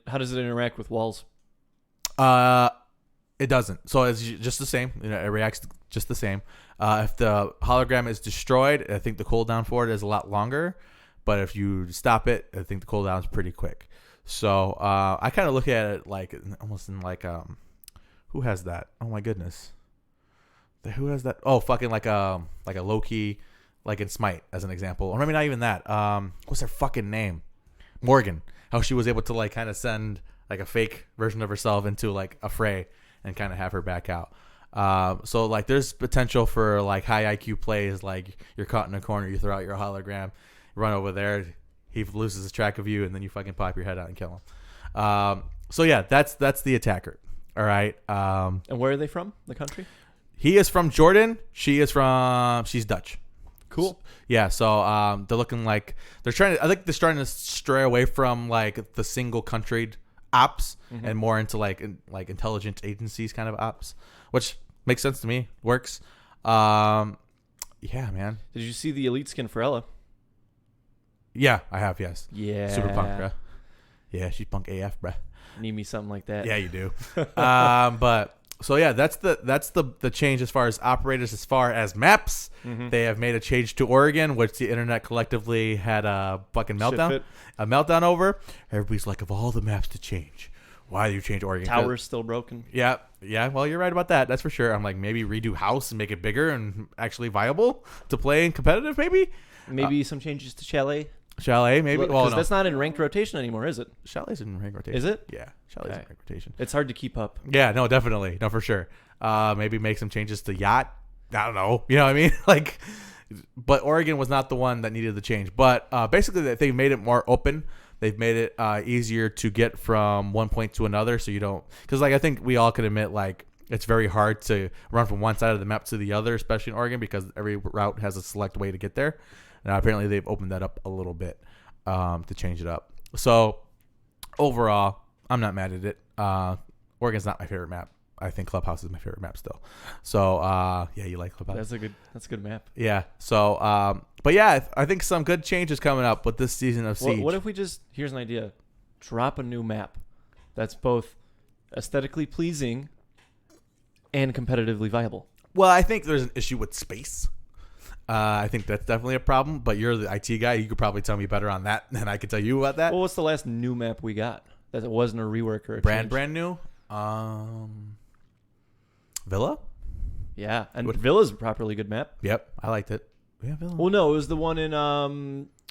How does it interact with walls? It doesn't. So it's just the same. You know, it reacts just the same. If the hologram is destroyed, I think the cooldown for it is a lot longer. But if you stop it, I think the cooldown is pretty quick. So I kind of look at it like almost in like who has that? Oh my goodness, who has that? Oh, fucking like a low key, like in Smite as an example, or maybe not even that. What's their fucking name? Morgan. How she was able to like kind of send like a fake version of herself into like a fray and kind of have her back out. So like there's potential for like high IQ plays, like you're caught in a corner, you throw out your hologram, run over there, he loses track of you, and then you fucking pop your head out and kill him. So yeah, that's the attacker. All right. And where are they from? The country? He is from Jordan. She's Dutch. Cool. Yeah. So they're looking like I think they're starting to stray away from like the single country ops and more into like intelligence agencies kind of ops, which makes sense to me. Works. Yeah, man. Did you see the elite skin for Ella? Yeah, I have. Yes. Yeah. Super punk, bruh. Yeah, she's punk AF, bruh. Need me something like that. Yeah, you do. But so yeah, that's the change as far as operators. As far as maps, they have made a change to Oregon, which the internet collectively had a fucking meltdown over. Everybody's like, of all the maps to change, why do you change Oregon? Tower's still broken. Yeah. Well, you're right about that. That's for sure. I'm like, maybe redo House and make it bigger and actually viable to play in competitive. Maybe some changes to Chalet, maybe. Well, no. That's not in ranked rotation anymore, is it? Chalet's in ranked rotation. Is it? Yeah, Chalet's in ranked rotation. It's hard to keep up. Yeah, no, definitely. No, for sure. Maybe make some changes to Yacht. I don't know. You know what I mean? Like, but Oregon was not the one that needed the change. But basically, they made it more open. They've made it easier to get from one point to another, so you don't. Because like I think we all can admit, like it's very hard to run from one side of the map to the other, especially in Oregon, because every route has a select way to get there. Now, apparently, they've opened that up a little bit to change it up. So, overall, I'm not mad at it. Oregon's not my favorite map. I think Clubhouse is my favorite map still. So, yeah, you like Clubhouse. That's a good map. Yeah. So, but yeah, I think some good changes coming up with this season of Siege. What if we here's an idea, drop a new map that's both aesthetically pleasing and competitively viable? Well, I think there's an issue with space. I think that's definitely a problem, but you're the IT guy. You could probably tell me better on that than I could tell you about that. Well, what's the last new map we got that wasn't a rework or a brand new? Villa? Yeah, and Villa's a properly good map. Yep, I liked it. Yeah, Villa. Well, no, it was the one in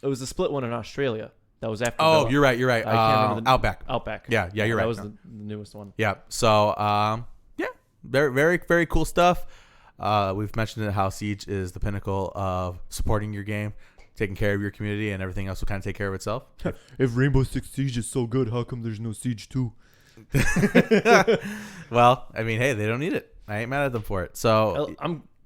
it was the split one in Australia. That was after Oh, Villa. You're right. I can't remember Outback. Yeah, you're right. That was the newest one. Yeah. So, yeah, very, very, very cool stuff. We've mentioned how Siege is the pinnacle of supporting your game, taking care of your community, and everything else will kind of take care of itself. If Rainbow Six Siege is so good, how come there's no Siege 2? Well, I mean, hey, they don't need it. I ain't mad at them for it. So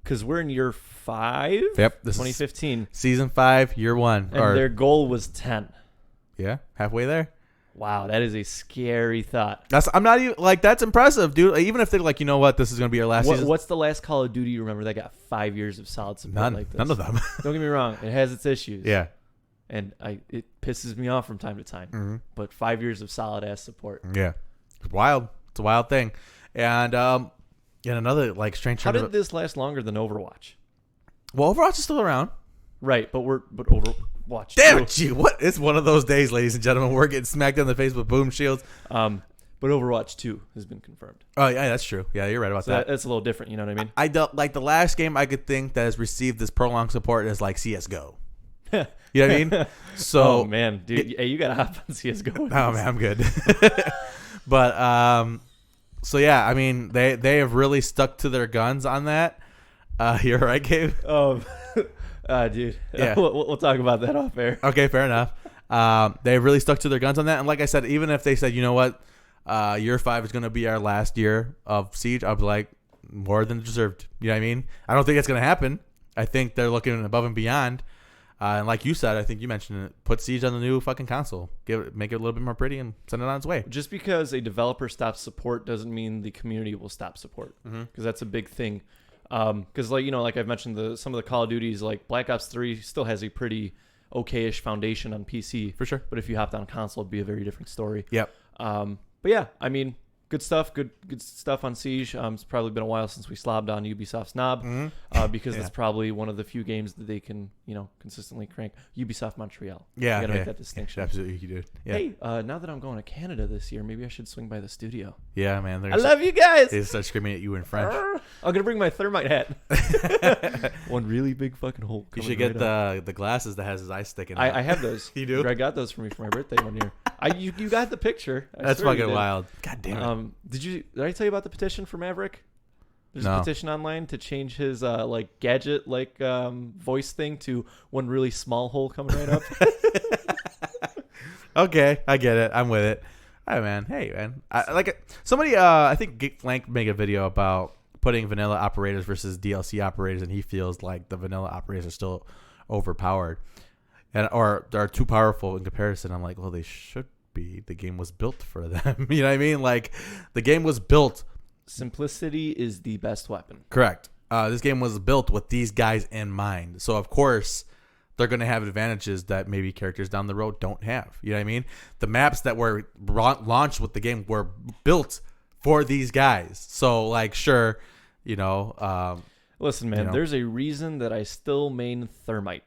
because we're in year 5. Yep, this 2015. is season 5, year 1. And their goal was 10. Yeah, halfway there. Wow, that is a scary thought. I'm not even like that's impressive, dude. Like, even if they're like, you know what, this is gonna be our last season. What's the last Call of Duty you remember that got 5 years of solid support like this? None of them. Don't get me wrong, it has its issues. Yeah, and it pisses me off from time to time. But 5 years of solid ass support. Yeah, it's wild. It's a wild thing, and another like strange. How did this last longer than Overwatch? Well, Overwatch is still around, right? But Overwatch. Damn it, you! What? It's one of those days, ladies and gentlemen. We're getting smacked in the face with boom shields. But Overwatch 2 has been confirmed. Oh yeah, that's true. Yeah, you're right about that. That's a little different. You know what I mean? I don't like the last game I could think that has received this prolonged support is like CS:GO. You know what I mean? So, oh man, dude, hey, you gotta hop on CS:GO. Oh man, I'm good. But so yeah, I mean they have really stuck to their guns on that. You're right, Gabe. Dude. Yeah. We'll talk about that off air. Okay, fair enough. They really stuck to their guns on that, and like I said, even if they said, you know what, year 5 is going to be our last year of Siege, I'll be like, more than deserved. You know what I mean? I don't think it's going to happen. I think they're looking above and beyond. And like you said, I think you mentioned it, put Siege on the new fucking console. Make it a little bit more pretty and send it on its way. Just because a developer stops support doesn't mean the community will stop support. Because that's a big thing. Because like I've mentioned, some of the Call of Duties, like Black Ops 3 still has a pretty okay-ish foundation on PC. For sure. But if you hopped on console, it'd be a very different story. Yep. But yeah, I mean, good stuff. Good stuff on Siege. It's probably been a while since we slobbed on Ubisoft's knob, because it's probably one of the few games that they can, consistently crank. Ubisoft Montreal. Yeah, you gotta make that distinction. Absolutely, you do. Yeah. Hey, now that I'm going to Canada this year, maybe I should swing by the studio. Yeah, man. I love you guys. They start screaming at you in French. I'm gonna bring my thermite hat. One really big fucking hole. You should get the glasses that has his eyes sticking out. I have those. You do? Greg got those for me for my birthday one year. You got the picture. That's fucking wild. God damn it. Did I tell you about the petition for Maverick? There's No. a petition online to change his gadget voice thing to one really small hole coming right up. Okay, I get it. I'm with it. Hey man. I like it. Somebody I think Geek Flank made a video about putting vanilla operators versus DLC operators, and he feels like the vanilla operators are still overpowered or are too powerful in comparison. I'm like, well, they should be. The game was built for them. You know what I mean? Like, the game was built. Simplicity is the best weapon. Correct. This game was built with these guys in mind. So, of course, they're going to have advantages that maybe characters down the road don't have. You know what I mean? The maps that were launched with the game were built for these guys. So, like, sure, listen, man, there's a reason that I still main thermite.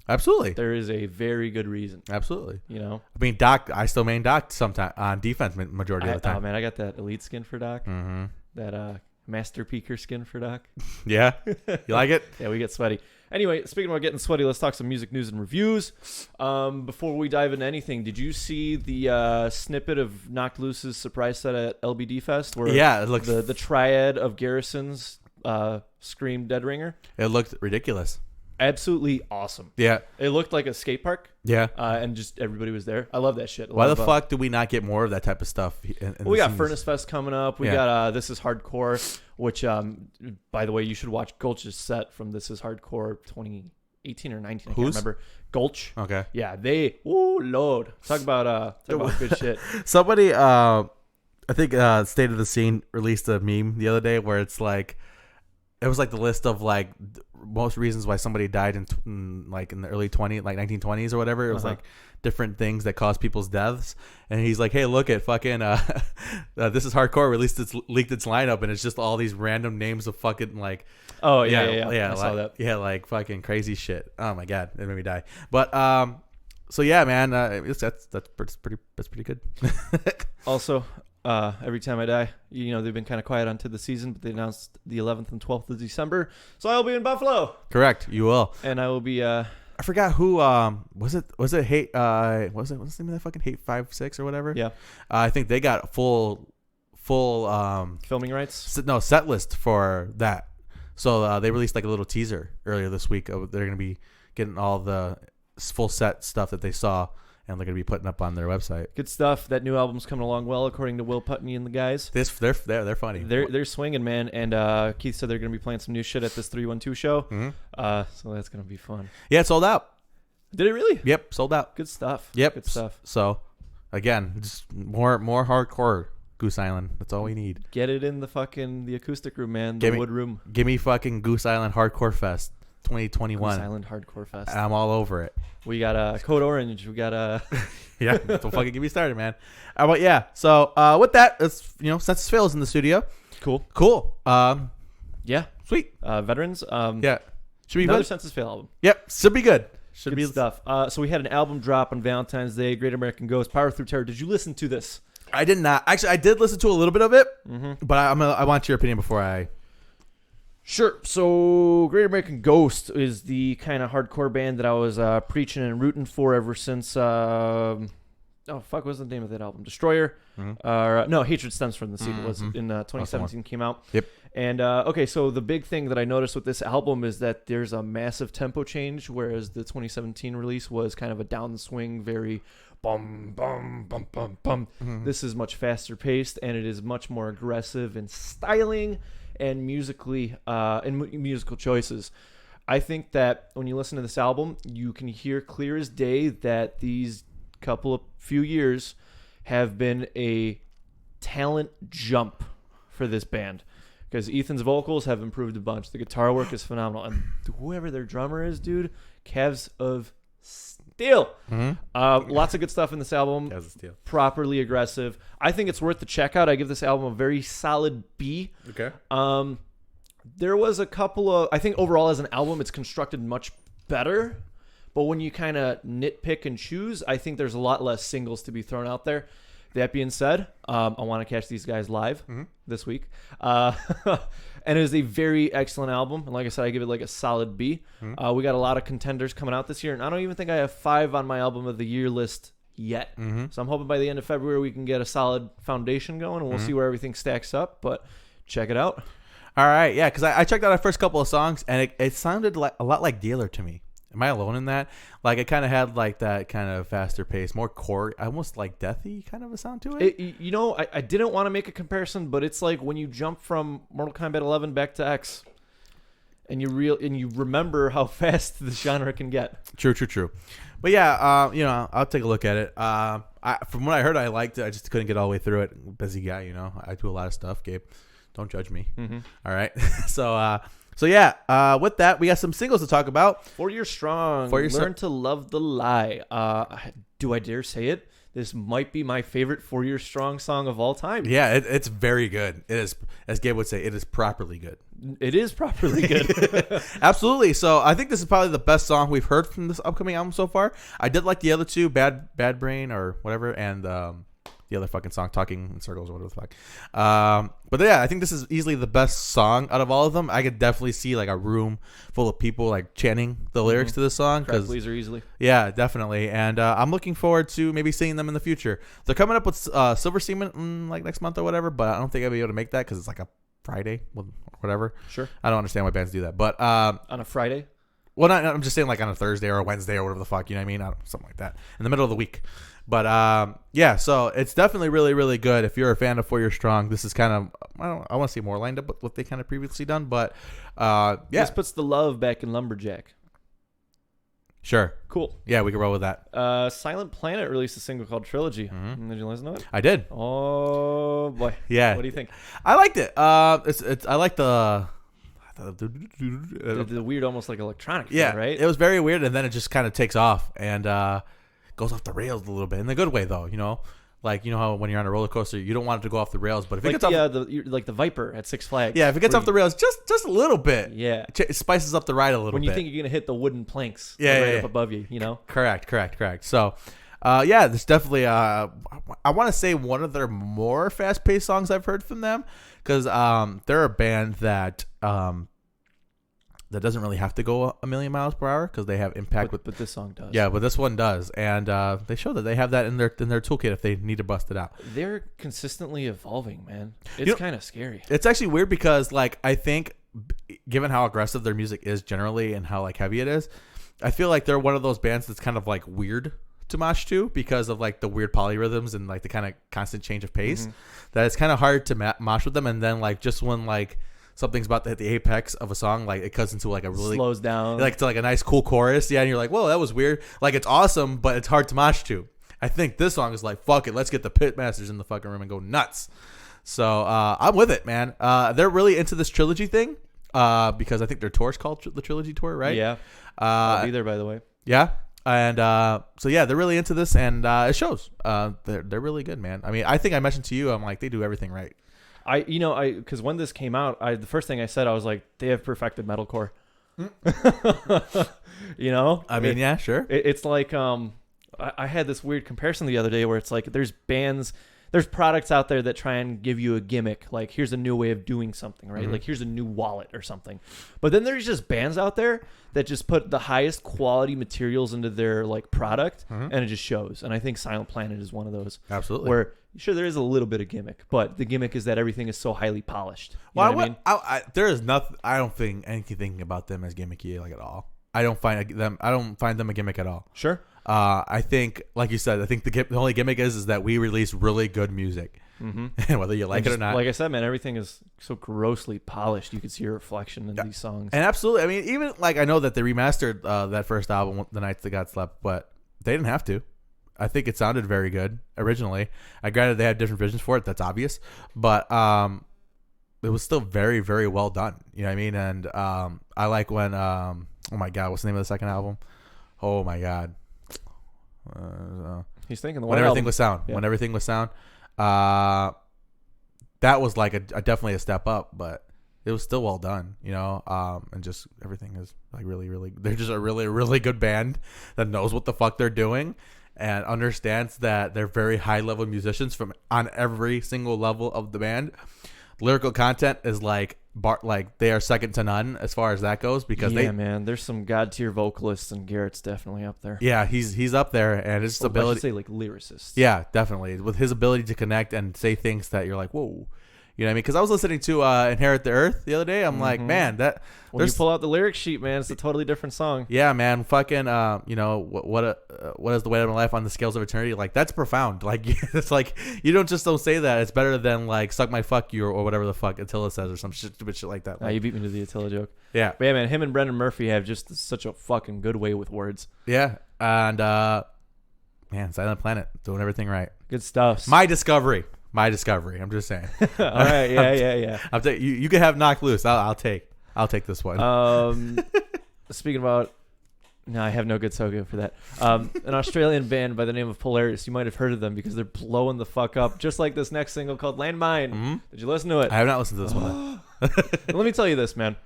Absolutely. There is a very good reason. Absolutely. I mean, Doc, I still main Doc sometimes on defense majority of the time. Oh, man, I got that elite skin for Doc. Mm-hmm. That master peeker skin for Doc. Yeah? You like it? Yeah, we get sweaty. Anyway, speaking about getting sweaty, let's talk some music news and reviews. Before we dive into anything, did you see the snippet of Knocked Loose's surprise set at LBD Fest? Where it looks the triad of Garrison's scream Dead Ringer? It looked ridiculous. Absolutely awesome. Yeah. It looked like a skate park. Yeah. And just everybody was there. I love that shit. Why the fuck do we not get more of that type of stuff? We got Furnace Fest coming up. We got This Is Hardcore, which, by the way, you should watch Gulch's set from This Is Hardcore 2018 or 19. I can't remember. Gulch. Okay. Yeah, Lord. Talk about good shit. Somebody, I think State of the Scene released a meme the other day where it's like, it was like the list of like most reasons why somebody died in the early 1920s or whatever. It was like different things that caused people's deaths. And he's like, hey, look at fucking This Is Hardcore leaked its lineup, and it's just all these random names of fucking like, oh yeah, I saw that. Yeah, like fucking crazy shit. Oh my god, it made me die. But so yeah, man, that's pretty good. Also, every time I die, they've been kind of quiet onto the season, but they announced the 11th and 12th of December, so I will be in Buffalo. Correct, you will. And I will be. I forgot who. Was it Hate? What's the name of that fucking Hate 5-6 or whatever? Yeah. I think they got full. Filming rights. No, set list for that. So they released like a little teaser earlier this week. They're gonna be getting all the full set stuff that they saw and they're gonna be putting up on their website. Good stuff. That new album's coming along well, according to Will Putney and the guys. They're funny. They're swinging, man. And Keith said they're gonna be playing some new shit at this 312 show. Mm-hmm. So that's gonna be fun. Yeah, it sold out. Did it really? Yep, sold out. Good stuff. Yep, Good stuff. So, again, just more hardcore Goose Island. That's all we need. Get it in the acoustic room, man. The wood room. Give me fucking Goose Island Hardcore Fest 2021. Goose Island Hardcore Fest. I'm all over it. We got Code Orange. We got yeah, don't fucking get me started, man. But yeah, so with that, it's Census Fail is in the studio. Cool. Yeah, sweet. Veterans. Yeah, should be another good. Census Fail album. Yep, should be good. Should be stuff. So we had an album drop on Valentine's Day. Great American Ghost, Power Through Terror. Did you listen to this? I did not. Actually, I did listen to a little bit of it, but I want your opinion before I. Sure. So, Great American Ghost is the kind of hardcore band that I was preaching and rooting for ever since. What was the name of that album? Destroyer. No, Hatred Stems from the Seed. It was in 2017 came out. Yep. And okay, so the big thing that I noticed with this album is that there's a massive tempo change, whereas the 2017 release was kind of a downswing, very bum bum bum bum bum. This is much faster paced, and it is much more aggressive in styling and musically and musical choices. I think that when you listen to this album, you can hear clear as day that these few years have been a talent jump for this band, because Ethan's vocals have improved a bunch. The guitar work is phenomenal, and whoever their drummer is, dude, calves of steel. Lots of good stuff in this album. Calves of steel. Properly aggressive. I think it's worth the check out. I give this album a very solid B. Okay. There was a couple of, I think overall as an album, it's constructed much better. But when you kind of nitpick and choose, I think there's a lot less singles to be thrown out there. That being said, I want to catch these guys live this week. And it is a very excellent album. And like I said, I give it like a solid B. We got a lot of contenders coming out this year. And I don't even think I have 5 on my album of the year list yet. So I'm hoping by the end of February we can get a solid foundation going, and we'll see where everything stacks up. But check it out. All right. Yeah, because I checked out our first couple of songs, and it sounded like a lot like Dealer to me. Am I alone in that? Like, it kind of had like that kind of faster pace, more core, almost like deathy kind of a sound to it. I didn't want to make a comparison, but it's like when you jump from Mortal Kombat 11 back to X, and you remember how fast the genre can get. True. But yeah, I'll take a look at it. From what I heard, I liked it. I just couldn't get all the way through it. Busy guy, I do a lot of stuff. Gabe, don't judge me. All right. So yeah, with that, we got some singles to talk about. 4 Years Strong. Learn to Love the Lie. Do I dare say it? This might be my favorite 4 Years Strong song of all time. Yeah, it's very good. It is, as Gabe would say, it is properly good. It is properly good. Absolutely. So I think this is probably the best song we've heard from this upcoming album so far. I did like the other two, Bad Brain or whatever, and the other fucking song, Talking in Circles or whatever the fuck. But yeah, I think this is easily the best song out of all of them. I could definitely see like a room full of people like chanting the lyrics to this song. Crowd pleaser easily. Yeah, definitely. And I'm looking forward to maybe seeing them in the future. They're coming up with Silver Seaman like next month or whatever, but I don't think I'll be able to make that because it's like a Friday or whatever. Sure. I don't understand why bands do that. But on a Friday? Well, I'm just saying like on a Thursday or a Wednesday or whatever the fuck, you know what I mean? Something like that. In the middle of the week. But yeah, so it's definitely really, really good. If you're a fan of 4 Years Strong, this is kind of, I want to see more lined up with what they kind of previously done. But yeah. This puts the love back in Lumberjack. Sure. Cool. Yeah, we can roll with that. Silent Planet released a single called Trilogy. Did you listen to it? I did. Oh, boy. Yeah. What do you think? I liked it. I like the weird, almost like electronic feel, right? It was very weird, and then it just kind of takes off and goes off the rails a little bit in a good way, though. Like how when you're on a roller coaster, you don't want it to go off the rails, but if it gets off, like the Viper at Six Flags. Yeah, if it gets off the rails just a little bit, it spices up the ride a little bit. When you think you're gonna hit the wooden planks, up above you, Correct. So, yeah, there's definitely I want to say one of their more fast-paced songs I've heard from them, because they're a band that doesn't really have to go a million miles per hour because they have impact. But this song does. Yeah, but this one does, and they show that they have that in their toolkit if they need to bust it out. They're consistently evolving, man. It's kind of scary. It's actually weird because, like, I think, given how aggressive their music is generally and how like heavy it is, I feel like they're one of those bands that's kind of like weird to mosh to because of like the weird polyrhythms and like the kind of constant change of pace that it's kind of hard to mosh with them. And then like just when like something's about to hit the apex of a song, like it cuts into like a really slows down, like to like a nice cool chorus. Yeah, and you're like, whoa, that was weird. Like it's awesome, but it's hard to mosh to. I think this song is like, fuck it, let's get the pit masters in the fucking room and go nuts. So I'm with it, man. They're really into this trilogy thing because I think their tour's called the Trilogy Tour, right? Yeah. I'll be there, by the way. Yeah. And so yeah, they're really into this, and it shows. They're really good, man. I mean, I think I mentioned to you, I'm like, they do everything right. Because when this came out, the first thing I said, I was like, they have perfected metalcore. I mean, yeah, sure. It's like I had this weird comparison the other day where it's like there's products out there that try and give you a gimmick, like here's a new way of doing something, right? Like here's a new wallet or something. But then there's just bands out there that just put the highest quality materials into their like product, and it just shows. And I think Silent Planet is one of those. Absolutely. Where sure there is a little bit of gimmick, but the gimmick is that everything is so highly polished. You know what I mean? There is nothing. I don't think anything about them as gimmicky like at all. I don't find them a gimmick at all. Sure. I think, like you said, I think the only gimmick is that we release really good music, and whether you like it or not. Like I said, man, everything is so grossly polished. You can see a reflection in these songs. And absolutely, I mean, even like I know that they remastered that first album, The Nights That Got Slept, but they didn't have to. I think it sounded very good originally. I granted they had different visions for it. That's obvious, but it was still very, very well done. You know what I mean? And I like when oh my god, what's the name of the second album? Oh my god. He's thinking the When Everything Was Sound. Yeah. When Everything Was Sound. That was like a definitely a step up, but it was still well done, you know. And just everything is like really, really. They're just a really, really good band that knows what the fuck they're doing and understands that they're very high level musicians on every single level of the band. Lyrical content is like they are second to none as far as that goes because man, there's some god tier vocalists and Garrett's definitely up there. Yeah, he's up there, and his ability. I should say like lyricists. Yeah, definitely with his ability to connect and say things that you're like, whoa. You know what I mean? Because I was listening to Inherit the Earth the other day. I'm like, man, when you pull out the lyric sheet, man, it's a totally different song. Yeah, man, fucking, you know, what is the weight of my life on the scales of eternity? Like, that's profound. Like, it's like you don't say that. It's better than like suck my fuck you or whatever the fuck Attila says or some stupid shit like that. You beat me to the Attila joke. Yeah, but yeah, man, him and Brendan Murphy have just such a fucking good way with words. Yeah, and man, Silent Planet doing everything right. Good stuff. My discovery. I'm just saying. All right, yeah. You can have Knock Loose. I'll take this one. Speaking about, no, I have no good soga for that. An Australian band by the name of Polaris. You might have heard of them because they're blowing the fuck up, just like this next single called Landmine. Mm-hmm. Did you listen to it? I have not listened to this one. Let me tell you this, man.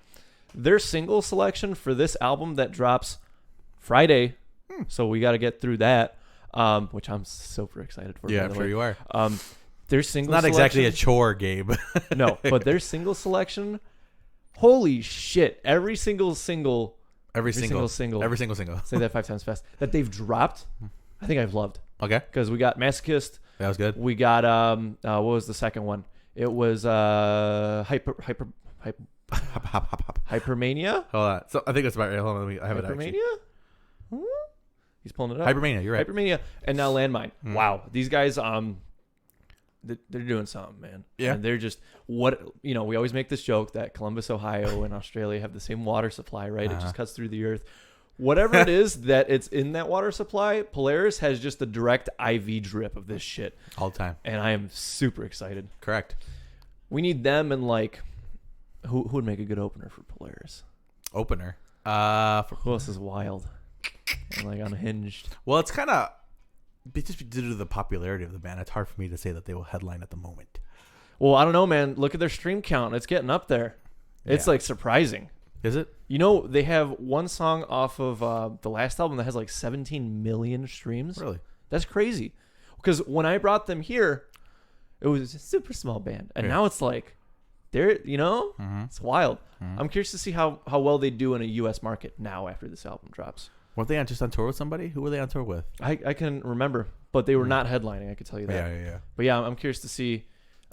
Their single selection for this album that drops Friday, so we got to get through that, which I'm super excited for. Yeah, I'm sure you are. Their single it's not selection, exactly a chore, Gabe. No, but their single selection, holy shit! Every single single. Say that 5 times fast. That they've dropped, I think I've loved. Okay. Because we got Masochist. That was good. We got what was the second one? It was Hypermania. Hold on. So I think that's about right. Hold on, I have Hypermania? it actually. He's pulling it up. Hypermania. You're right. Hypermania, and now Landmine. Mm. Wow, these guys they're doing something, man. Yeah. And they're just we always make this joke that Columbus, Ohio and Australia have the same water supply, right? It just cuts through the earth. Whatever it is that it's in that water supply, Polaris has just the direct IV drip of this shit. All the time. And I am super excited. Correct. We need them and like who would make a good opener for Polaris? Opener. Who else is wild? And like unhinged. Well, it's kind of just due to the popularity of the band, it's hard for me to say that they will headline at the moment. Well, I don't know, man. Look at their stream count. It's getting up there. It's like surprising. Is it? You know, they have one song off of the last album that has like 17 million streams. Really? That's crazy. Because when I brought them here, it was a super small band. And now it's like, it's wild. Mm-hmm. I'm curious to see how well they do in a U.S. market now after this album drops. Weren't they just on tour with somebody? Who were they on tour with? I can remember, but they were not headlining. I could tell you that. Yeah. But yeah, I'm curious to see.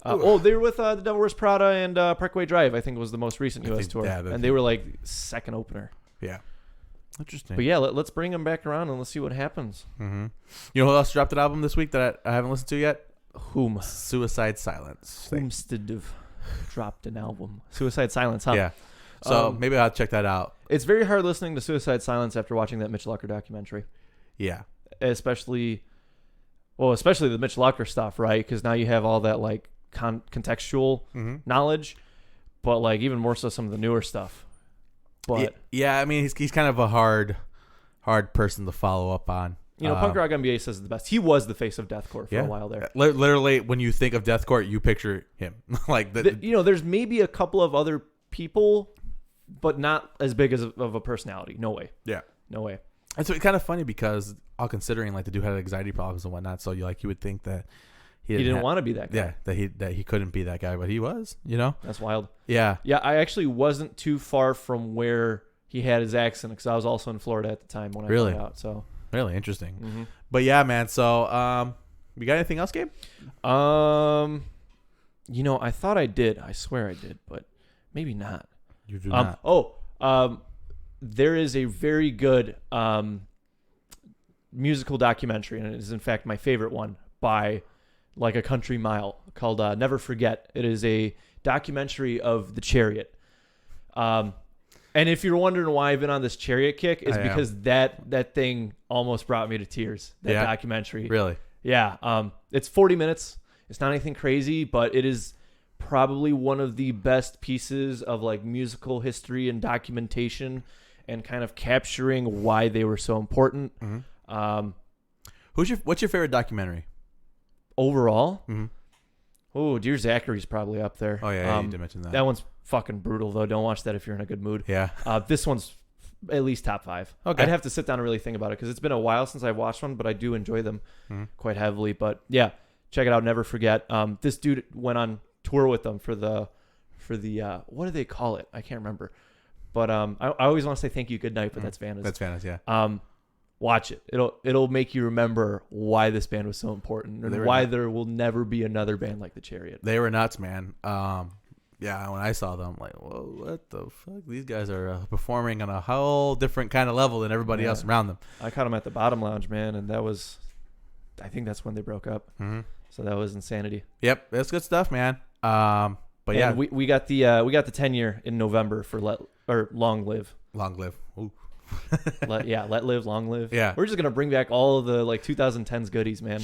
They were with The Devil Wears Prada and Parkway Drive. I think was the most recent U.S. tour, and they were like second opener. Yeah. Interesting. But yeah, let's bring him back around and let's see what happens. Mm-hmm. You know who else dropped an album this week that I haven't listened to yet? Whom? Suicide Silence. Whomstead have dropped an album. Suicide Silence, huh? Yeah. So maybe I'll check that out. It's very hard listening to Suicide Silence after watching that Mitch Lucker documentary. Yeah. Especially the Mitch Lucker stuff, right? Because now you have all that like contextual knowledge, but like even more so some of the newer stuff. But yeah, I mean he's kind of a hard person to follow up on. You know, Punk Rock MBA says the best. He was the face of deathcore for a while there. Literally, when you think of deathcore, you picture him. Like there's maybe a couple of other people, but not as big of a personality. No way. Yeah, no way. It's kind of funny because all considering like the dude had anxiety problems and whatnot, so you would think that he didn't want to be that guy. Yeah, that he couldn't be that guy, but he was. You know, that's wild. Yeah. I actually wasn't too far from where he had his accident because I was also in Florida at the time when I found out. So really interesting. Mm-hmm. But yeah, man. So we got anything else, Gabe? You know, I thought I did. I swear I did, but maybe not. You do not. There is a very good musical documentary, and it is in fact my favorite one by like a country mile called Never Forget. It is a documentary of the Chariot. And if you're wondering why I've been on this Chariot kick, it's because that thing almost brought me to tears. That documentary. Really? Yeah. It's 40 minutes. It's not anything crazy, but it is probably one of the best pieces of like musical history and documentation and kind of capturing why they were so important. Mm-hmm. What's your favorite documentary? Overall? Mm-hmm. Oh, Dear Zachary's probably up there. Oh, yeah, you did mention that. That one's fucking brutal, though. Don't watch that if you're in a good mood. Yeah. This one's at least top 5. Okay. I'd have to sit down and really think about it because it's been a while since I've watched one, but I do enjoy them quite heavily. But yeah, check it out. Never Forget. This dude went on tour with them for the what do they call it? I can't remember. But I always want to say thank you, good night, but that's Vanna's. That's Vanna's, yeah. Watch it. It'll make you remember why this band was so important and why there will never be another band like the Chariot. They were nuts, man. Yeah, when I saw them, I'm like, whoa, what the fuck? These guys are performing on a whole different kind of level than everybody else around them. I caught them at the Bottom Lounge, man, and I think that's when they broke up. Mm-hmm. So that was insanity. Yep, that's good stuff, man. But yeah, we got the 10-year in November for Long Live. Long Live. Ooh. Let live, long live. Yeah, we're just gonna bring back all of the like 2010s goodies, man.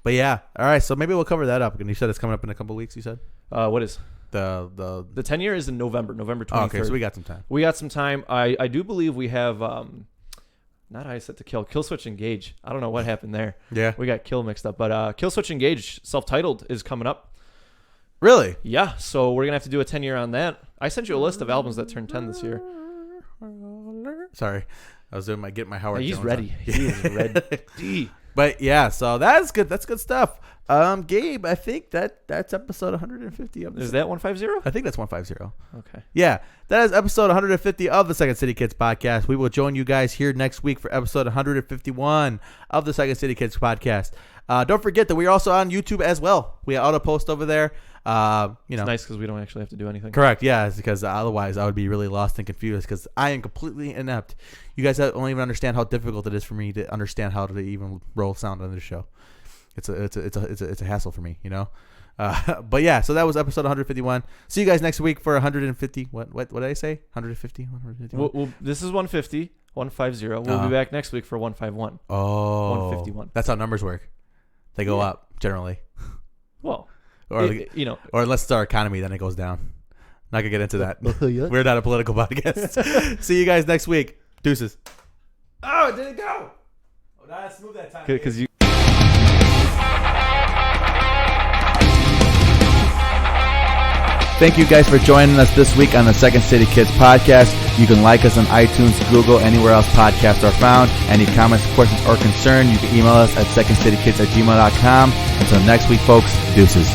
But yeah, all right. So maybe we'll cover that up. And you said it's coming up in a couple of weeks. You said what is the 10-year is in November 23rd. Oh, okay, so we got some time. We got some time. I do believe we have not I Set to Kill, Killswitch Engage. I don't know what happened there. Yeah, we got Kill mixed up, but Killswitch Engage self-titled is coming up. Really? Yeah. So we're gonna have to do a 10-year on that. I sent you a list of albums that turned 10 this year. Sorry, I was doing getting my Howard He's Jones ready. on. He is ready. But yeah, so that's good. That's good stuff. Gabe, I think that's episode 150 of this. Is that 150? I think that's 150. Okay. Yeah, that is episode 150 of the Second City Kids podcast. We will join you guys here next week for episode 151 of the Second City Kids podcast. Don't forget that we are also on YouTube as well. We auto post over there. It's nice because we don't actually have to do anything. Correct. Yeah, it's because otherwise I would be really lost and confused because I am completely inept. You guys don't even understand how difficult it is for me to understand how to even roll sound on this show. It's a hassle for me, you know. But yeah, so that was episode 151. See you guys next week for 150. What did I say? 150. 151. This is 150. 150. We'll be back next week for 151. Oh, 151. That's how numbers work. They go up generally. Well. Or unless it's our economy, then it goes down. Not gonna get into that. We're not a political podcast. See you guys next week. Deuces. Oh, it didn't go. Oh, that's smooth that time. Because you. Thank you guys for joining us this week on the Second City Kids podcast. You can like us on iTunes, Google, anywhere else podcasts are found. Any comments, questions, or concern, you can email us at secondcitykids@gmail.com. Until next week, folks, deuces.